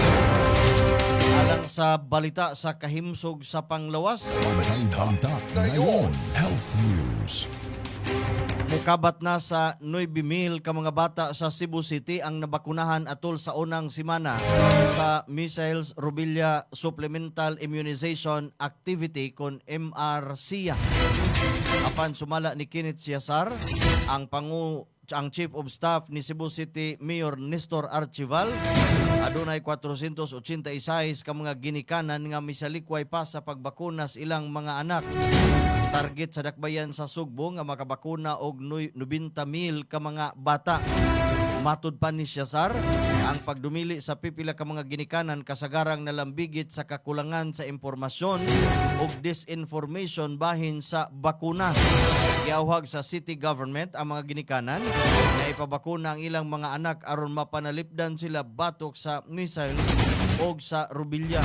alang sa balita sa kahimsog sa panglawas. Bantay Balita ngayon. Health News. Mukabat na sa 9,000 ka mga bata sa Cebu City ang nabakunahan atol sa unang simana sa Measles Rubella Supplemental Immunization Activity kon MRCA. Apan sumala ni Kenneth Ciazar, ang Chief of Staff ni Cebu City Mayor Nestor Archival, adunay 486 ka mga ginikanan nga misalikway pa sa pagbakuna sa ilang mga anak. Target sa dakbayan sa Sugbo nga makabakuna og 90,000 ka mga bata. Matud pa ni Ciazar, ang pagdumili sa pipila ka mga ginikanan kasagarang nalambigit sa kakulangan sa impormasyon ug disinformation bahin sa bakuna. Giawhag sa city government ang mga ginikanan na ipabakuna ang ilang mga anak aron mapanalipdan sila batok sa measles ug sa rubella.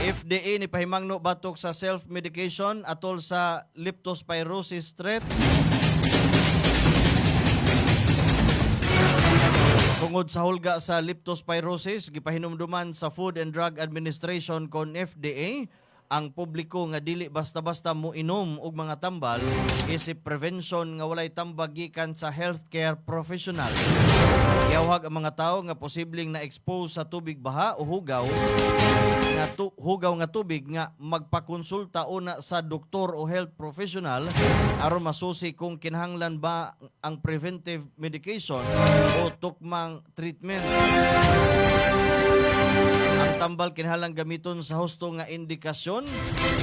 FDA ni pahimangno batok sa self-medication atol sa leptospirosis threat. Tungod sa hulga sa leptospirosis, gipahinumduman sa Food and Drug Administration kon FDA ang publiko nga dili basta-basta mo inom og mga tambal isip prevention nga walay tambag gikan sa healthcare professional. Giyawhag ang mga tawo nga posibleng na-expose sa tubig baha o hugaw nga tubig nga magpakonsulta una sa doktor o health professional aron masusi kung kinahanglan ba ang preventive medication o tukmang treatment. Ang tambal kinahanglan gamiton sa husto nga indikasyon,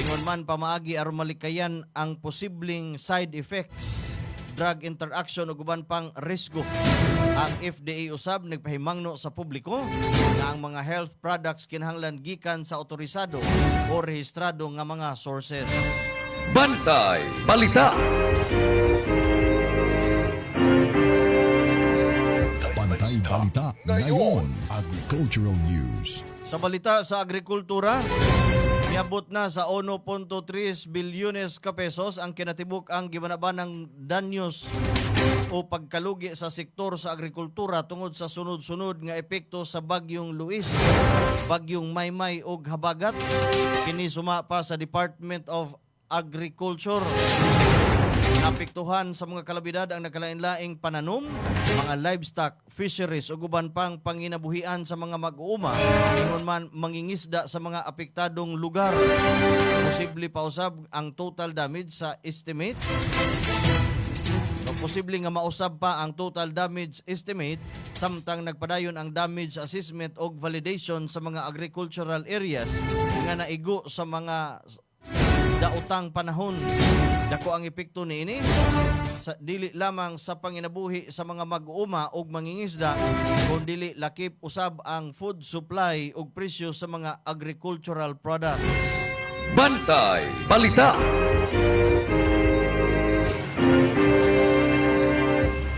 ingon man pamaagi aron malikayan ang posibleng side effects, drug interaction ug uban pang risgo. Ang FDA usab nagpahimangno sa publiko nga ang mga health products kinahanglan gikan sa otorisado o rehistrado nga mga sources. Bantay Balita. Bantay Balita ngayon, Agricultural News. Sa balita sa agrikultura, niabot na sa 1.3 bilyones ka pesos ang kinatibuk ang gibanaban ng danyos o pagkalugi sa sektor sa agrikultura tungod sa sunod-sunod nga epekto sa bagyong Luis, bagyong Maymay ug habagat. Kini suma pa sa Department of Agriculture. Napektuhan sa mga kalabidad ang nakalain-laing pananom, mga livestock, fisheries ug uban pang panginabuhian sa mga mag-uuma, ingon man mangingisda sa mga apektadong lugar. Posible pa usab ang total damage sa estimate. So, posible nga mausab pa ang total damage estimate samtang nagpadayon ang damage assessment o validation sa mga agricultural areas nga naigo sa mga daotang panahon. Dako ang epekto niini sa dili lamang sa panginabuhi sa mga mag-uuma ug mangingisda, kundi dili lakip usab ang food supply ug presyo sa mga agricultural products. Bantay Balita.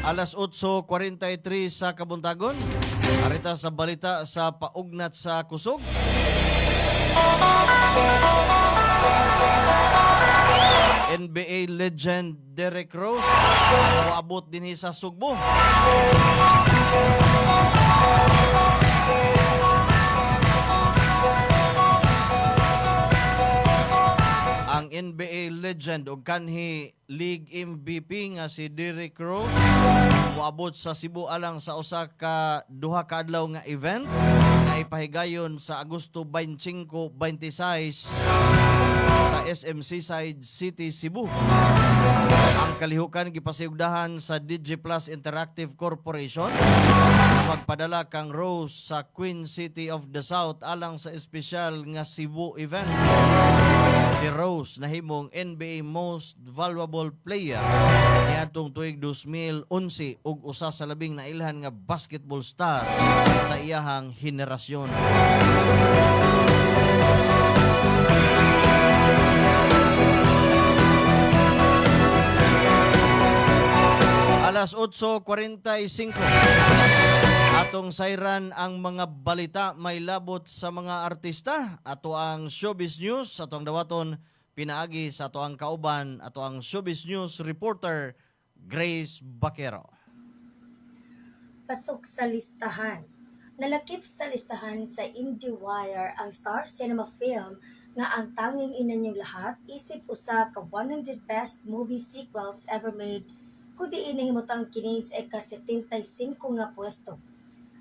Alas 8:43 sa kabuntagon. Arita sa balita sa paugnat sa kusog. NBA legend Derrick Rose moabot dinhi sa Sugbo. Ang NBA legend o kanhi League MVP nga si Derrick Rose moabot sa Cebu alang sa usa ka duha ka adlaw nga event na ipahigayon sa Agosto 25-26 sa SM Seaside City, Cebu. Ang kalihukan gipasiugdahan sa DJ Plus Interactive Corporation magpadala kang Rose sa Queen City of the South alang sa espesyal nga Cebu event. Si Rose nahimong NBA Most Valuable Player niadtong tuig 2011 ug usa sa labing nailhan nga basketball star sa iyahang henerasyon. Alas 8:45. Atong sayran ang mga balita may labot sa mga artista. Ato ang Showbiz News, ato ang dawaton pinaagi sa ato ang kauban, ato ang Showbiz News reporter Grace Baquero. Pasok sa listahan Nalakip sa listahan sa IndieWire ang Star Cinema film nga ang tanging ina niyong lahat isip usa ka 100 best movie sequels ever made kundi inahimutang kini sa ika-75 nga pwesto.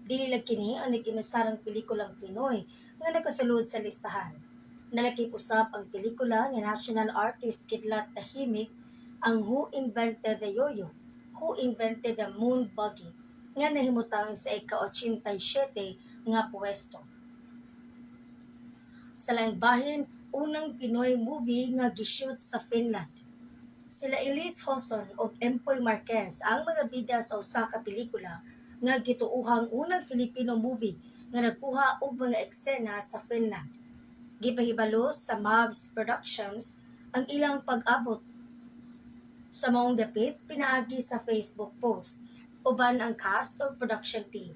Dili lang kini ang nag-inusarang pelikulang Pinoy nga nakasulod sa listahan. Nalakip usab ang pelikula nga national artist kidlat tahimik ang Who Invented the Yo-Yo, Who Invented the Moon Buggy nga nahimutang sa ika-87 nga pwesto. Sa laing bahin, unang Pinoy movie nga gishoot sa Finland. Sila Elise Hoson ug Empoy Marquez ang mga bida sa usa ka pelikula nga gituuhang unang Filipino movie nga nagkuha og mga eksena sa Finland. Gipahibalo sa Mavs Productions ang ilang pag-abot sa maong dapit pinaagi sa Facebook post uban ang cast o production team.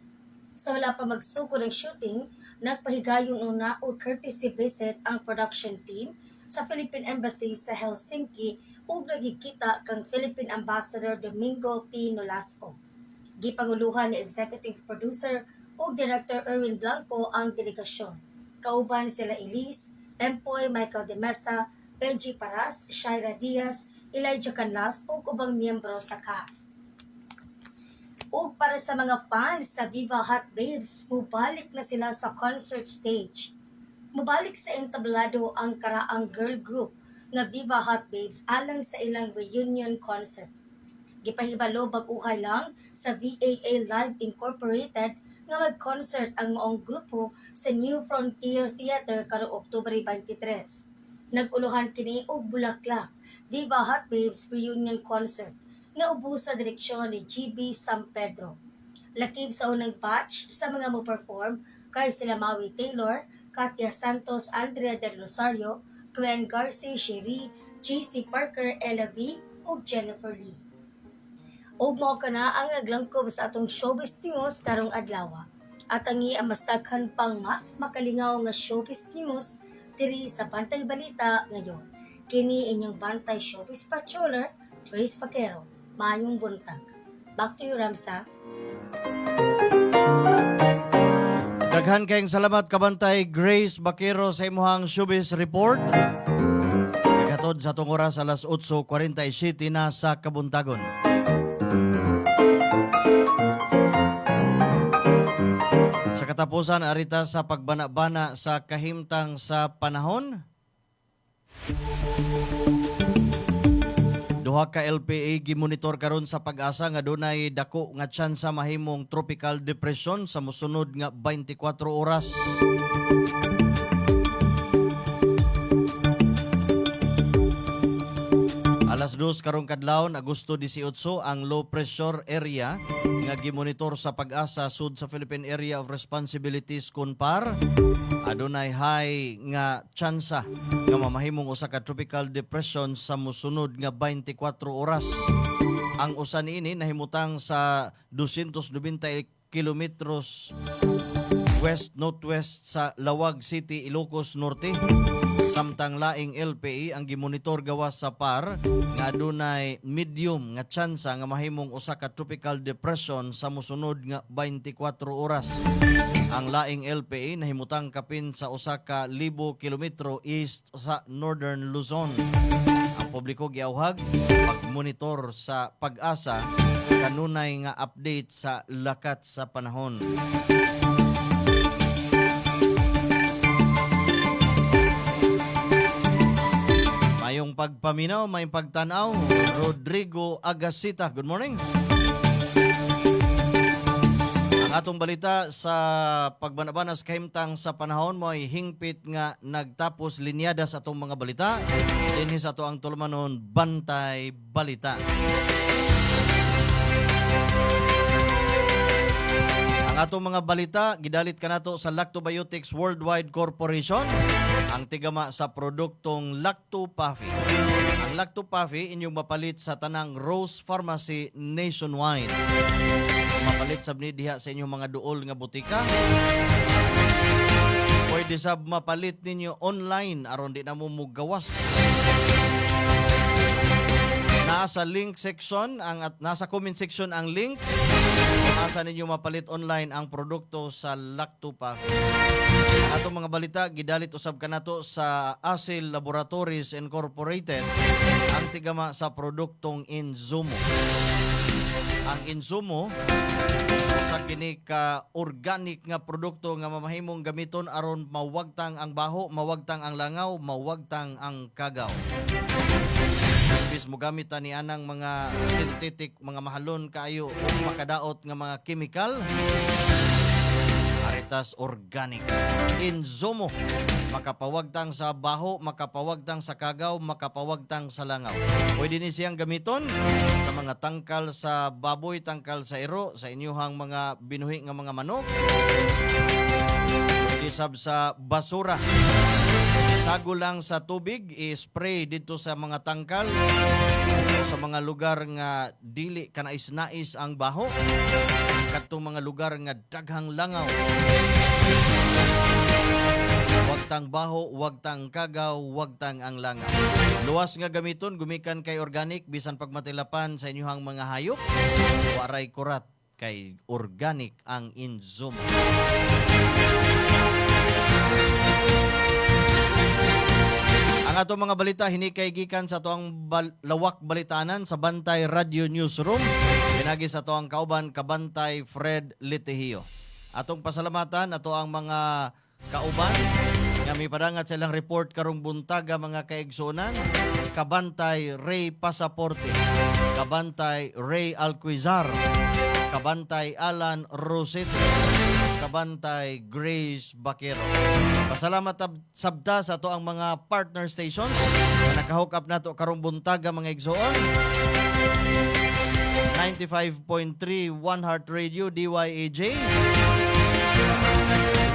Sa wala pa magsugod ng shooting, nagpahigayon una o courtesy visit ang production team sa Philippine Embassy sa Helsinki ug nagikita kang Philippine Ambassador Domingo P. Nolasco. Gipanguluhan ni Executive Producer ug Director Erwin Blanco ang delegasyon. Kauban sila Elise, Empoy Michael de Mesa, Benji Paras, Shaira Diaz, Elijah Canlas ug ubang miyembro sa cast. O para sa mga fans sa Viva Hot Babes, mubalik na sila sa concert stage. Mubalik sa entablado ang karaang girl group nga Viva Hot Babes alang sa ilang reunion concert. Gipahibalo bag-uhay lang sa VAA Live Incorporated nga mag-concert ang maong grupo sa New Frontier Theater karong Oktubre 23. Nag-uluhan kini og Bulaklak, Viva Hot Babes Reunion Concert nga ubo sa direksyon ni GB San Pedro. Lakib sa unang batch sa mga mo-perform kay sila Maui Taylor, Katia Santos, Andrea Del Rosario, Gwen Garcia Sherry, JC Parker, Ella V, ug Jennifer Lee. Og mao kana ang naglangkob sa atong showbiz news karong adlaw. At ang iamastaghan pang mas makalingaw nga showbiz news diri sa Bantay Balita ngayon. Kini inyong Bantay Showbiz Patroller, Grace Paquero. Mayong buntag. Back to you, Ramsa. Daghan kayong salamat kabantay Grace Bakero sa imuhang showbiz report. Katod sa atong oras alas 8:47 na sa kabuntagon. Sa katapusan arita sa pagbana-bana sa kahimtang sa panahon. Duha ka LPA gimonitor karon sa pag-asa nga dunay dako nga tsansa mahimong tropical depression sa mosunod nga 24 oras. Alas 2 karong kadlawon Agosto 18 ang low pressure area nga gimonitor sa pag-asa sud sa Philippine Area of Responsibilities KUNPAR adunay high nga tsansa nga mamahimong usa ka tropical depression sa mosunod nga 24 oras. Ang usa niini nahimutang sa 290 kilometros west-northwest sa Lawag City, Ilocos Norte. Samtang laing LPA ang gimonitor gawas sa PAR nga adunay medium nga tsansa nga mahimong usa ka tropical depression sa mosunod nga 24 oras. Ang laing LPA nahimutang kapin sa usa ka 1,000 kilometro east sa Northern Luzon. Ang publiko giawhag pag-monitor sa pag-asa kanunay nga update sa lakat sa panahon. Mayong pagpaminaw, may pagtanaw, Rodrigo Agasita. Good morning. Ang atong balita sa pagbanabanas kahimtang sa panahon mo ay hingpit nga nagtapos linyada sa atong mga balita. Dinhi sa ato ang tulumanon, Bantay Balita. Ang atong mga balita, gidalit kanato sa Lactobiotics Worldwide Corporation, ang tigama sa produktong Lacto Puffy. Ang Lacto Puffy inyong mapalit sa tanang Rose Pharmacy nationwide. Mapalit sab ni diha sa inyong mga duol nga butika. Pwede sab mapalit ninyo online aron di na mo mugawas. Nasa link section nasa comment section ang link. asa ninyo mapalit online ang produkto sa Lactopafi. Atong mga balita, gidalit usab kanato sa Asil Laboratories Incorporated ang tigama sa produktong Inzumo. Ang Inzumo sa kini ka organic nga produkto nga mamahimong gamiton aron mawagtang ang baho, mawagtang ang langaw, mawagtang ang kagaw. Bis mo gamit ni anang mga synthetic, mga mahalon kaayo o makadaot nga mga chemical. Aritas organic. Inzumo, makapawagtang sa baho, makapawagtang sa kagaw, makapawagtang sa langaw. Pwede ni siyang gamiton sa mga tangkal sa baboy, tangkal sa iro, sa inyuhang mga binuhi nga mga manok. Pwede sab sa basura. Sago lang sa tubig, i-spray dito sa mga tangkal o sa mga lugar nga dili kanais-nais ang baho. Katong mga lugar nga daghang langaw. Wagtang baho, wagtang kagaw, wagtang ang langaw. Luwas nga gamiton, gumikan kay organic, bisan pagmatilapan sa inyuhang mga hayop. Waray kurat kay organic ang Inzumo. Ang ato mga balita hinikay gikan sa toang lawak balitanan sa Bantay Radio Newsroom. Pinagi sa toang kauban Kabantay Fred Litihio. Atong pasalamatan ato ang mga kauban nga may padangat silang report karong buntaga mga kaigsunan. Kabantay Ray Pasaporte, Kabantay Ray Alquizar, Kabantay Alan Rosete, Kabantay Grace Bakero. Pasalamat sabta sa to ang mga partner stations na nakahook up nato karong buntaga mga igsoon. 95.3 One Heart Radio DYAJ,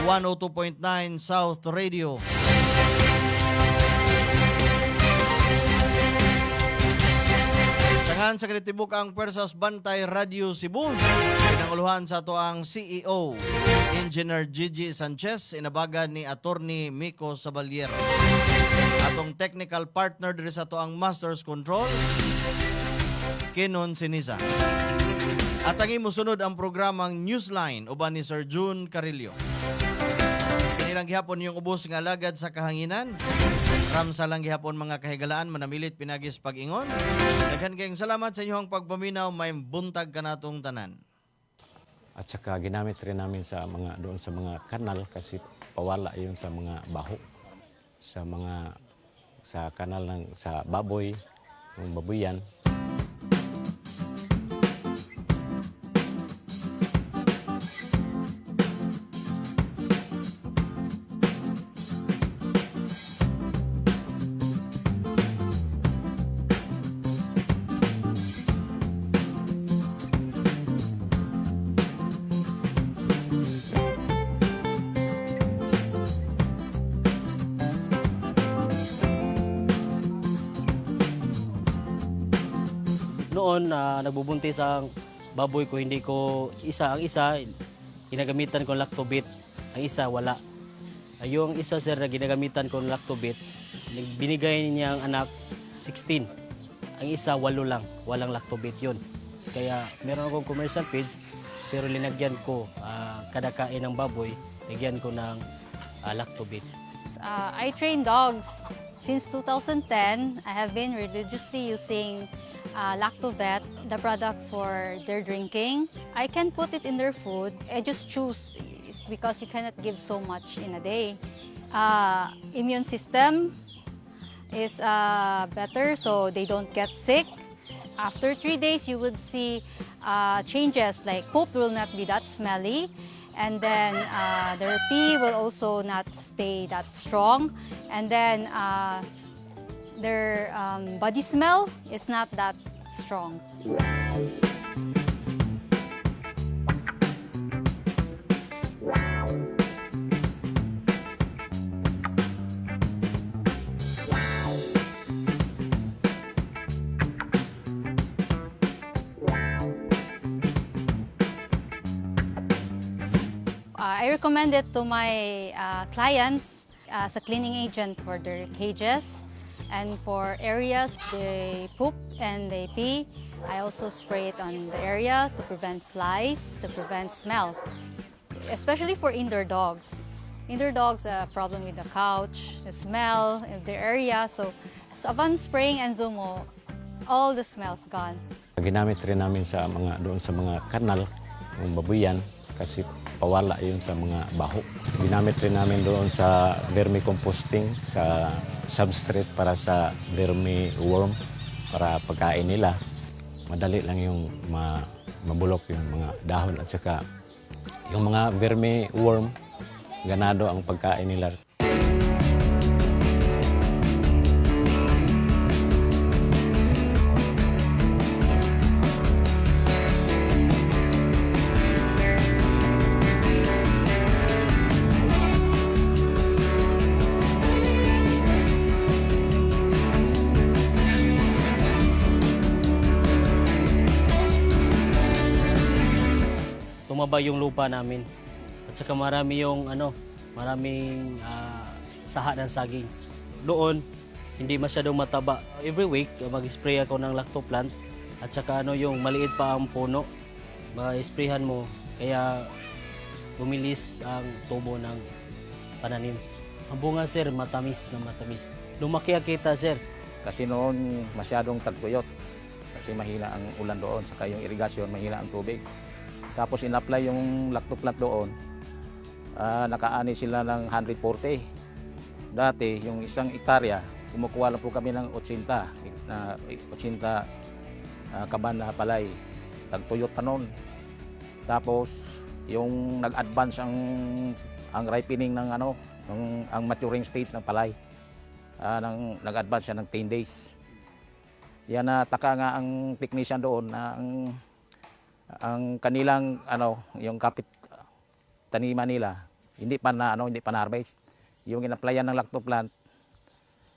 102.9 South Radio, sangan sa kanitibuk ang Pwersas Bantay Radio Cebu. Pinanguluhan sa to ang CEO Engineer Gigi Sanchez, inabagan ni Attorney Miko Sabaliero. Atong technical partner diri sa to ang Masters Control, Kenon Sinisa. At ang imusunod ang programang Newsline uban ni Sir June Carillo. Kinilang gihapon yung ubos nga alagad sa kahanginan. Ramsa lang gihapon mga kahigalaan, manamilit pinagis pag-ingon. Daghan kayong salamat sa inyong pagpaminaw, may buntag ka natong tanan. At saka ginamit rin namin sa mga doon sa mga kanal kasi pawala yun sa mga baho. Sa kanal ng sa baboy, ng babuyan. Noon nagbubuntis ang baboy ko, hindi ko ang isa ginagamitan ko lactobit, ang isa wala. Yung isa sir na ginagamitan ko lactobit, binigay niya ang anak 16. Ang isa 8 lang, walang lactobit yun. Kaya meron akong commercial page pero linagyan ko kada kain ng baboy, lagyan ko ng lactobit. I train dogs. Since 2010, I have been religiously using Lactovet, the product for their drinking. I can put it in their food. I just choose because you cannot give so much in a day. Immune system is better so they don't get sick. After 3 days, you would see changes like poop will not be that smelly. And then their pee will also not stay that strong. And then their body smell is not that strong. I recommend it to my clients as a cleaning agent for their cages and for areas they poop and they pee. I also spray it on the area to prevent flies, to prevent smells, especially for indoor dogs. Indoor dogs have a problem with the couch, the smell of the area. So upon spraying Enzumo, all the smells gone. Ginamit rin namin sa doon sa mga kanal, yung babuyan, kasi pawala yun sa mga baho. Ginamit rin namin doon sa vermicomposting, sa substrate para sa vermiworm, para pagkain nila. Madali lang yung mabulok yung mga dahon at saka yung mga vermiworm, ganado ang pagkain nila. Tumaba yung lupa namin. At saka marami yung maraming saha ng saging. Doon, hindi masyadong mataba. Every week, mag-spray ako ng lactoplant. At saka yung maliit pa ang puno, ma-sprayhan mo. Kaya bumilis ang tubo ng pananim. Ang bunga, sir, matamis na matamis. Lumaki kita, sir. Kasi noon masyadong tagtuyot. Kasi mahina ang ulan doon, saka yung irigasyon, mahina ang tubig. Tapos in-apply yung lactoplant doon, nakaani sila ng 140. Dati, yung isang hektarya, kumukuha lang po kami ng 80 kaban na palay. Tagtuyot pa noon. Tapos, yung nag-advance ang ripening ng ang maturing stage ng palay. Nag-advance siya ng 10 days. Yan nataka nga ang technician doon na ang kanilang yung kapit taniman nila hindi pa harvest. Yung in-applyan ng lactoplant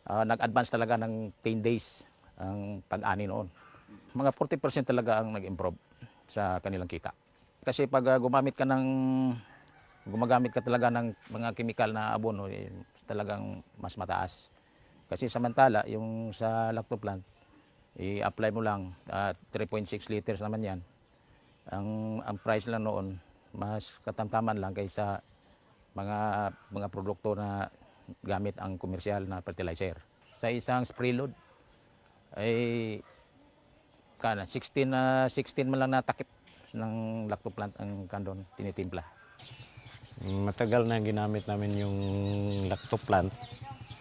nag-advance talaga ng 10 days ang pag-ani noon. Mga 40% talaga ang nag-improve sa kanilang kita. Kasi pag gumagamit ka talaga ng mga chemical na abono, talagang mas mataas. Kasi samantala yung sa lactoplant i-apply mo lang 3.6 liters naman yan. Ang price lang noon, mas katamtaman lang kaysa mga produkto na gamit ang komersyal na fertilizer. Sa isang spray load, ay 16 man lang na takip ng lactoplant ang kandon tinitimpla. Matagal na ginamit namin yung lactoplant.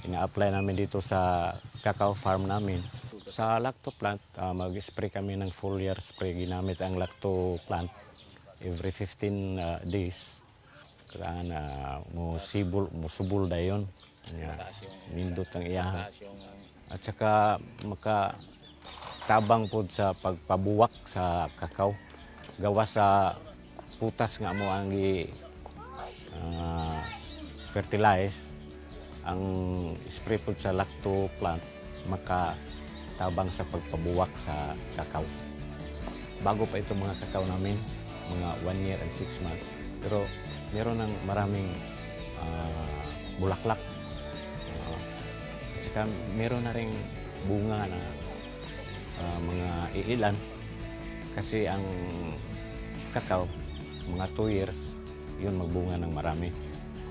Ina-apply namin dito sa cacao farm namin. Sa lactoplant, mag-spray kami ng foliar spray. Ginamit ang lactoplant every 15 days. Kaya musubol dayon. Nindot ang iyahan. At saka makatabang po sa pagpabuwak sa kakao. Gawa sa putas nga mo ang fertilize. Ang spray po sa lactoplant, tabang sa pagpabuwak sa kakao. Bago pa itong mga kakao namin, mga 1 year and 6 months. Pero meron ng maraming bulaklak. At saka meron na rin bunga na mga iilan. Kasi ang kakao, mga 2 years, yun magbunga ng marami.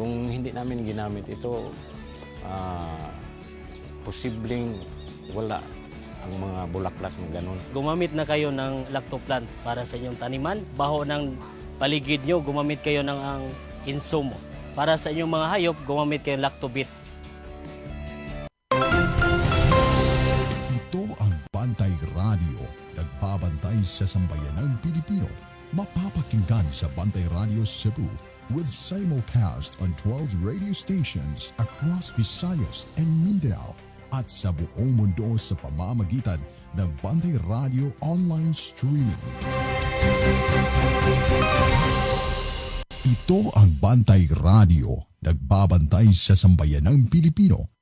Kung hindi namin ginamit ito, posibleng wala ang mga bulaklak na ganun. Gumamit na kayo ng lactoplant para sa inyong taniman. Baho ng paligid nyo, gumamit kayo ng ang Enzumo. Para sa inyong mga hayop, gumamit kayo ng Lactobit. Ito ang Bantay Radio, nagbabantay sa sambayanang Pilipino. Mapapakinggan sa Bantay Radio Cebu with simulcast on 12 radio stations across Visayas and Mindanao at sa buong mundo sa pamamagitan ng Bantay Radio online streaming. Ito ang Bantay Radio, nagbabantay sa sambayanang Pilipino.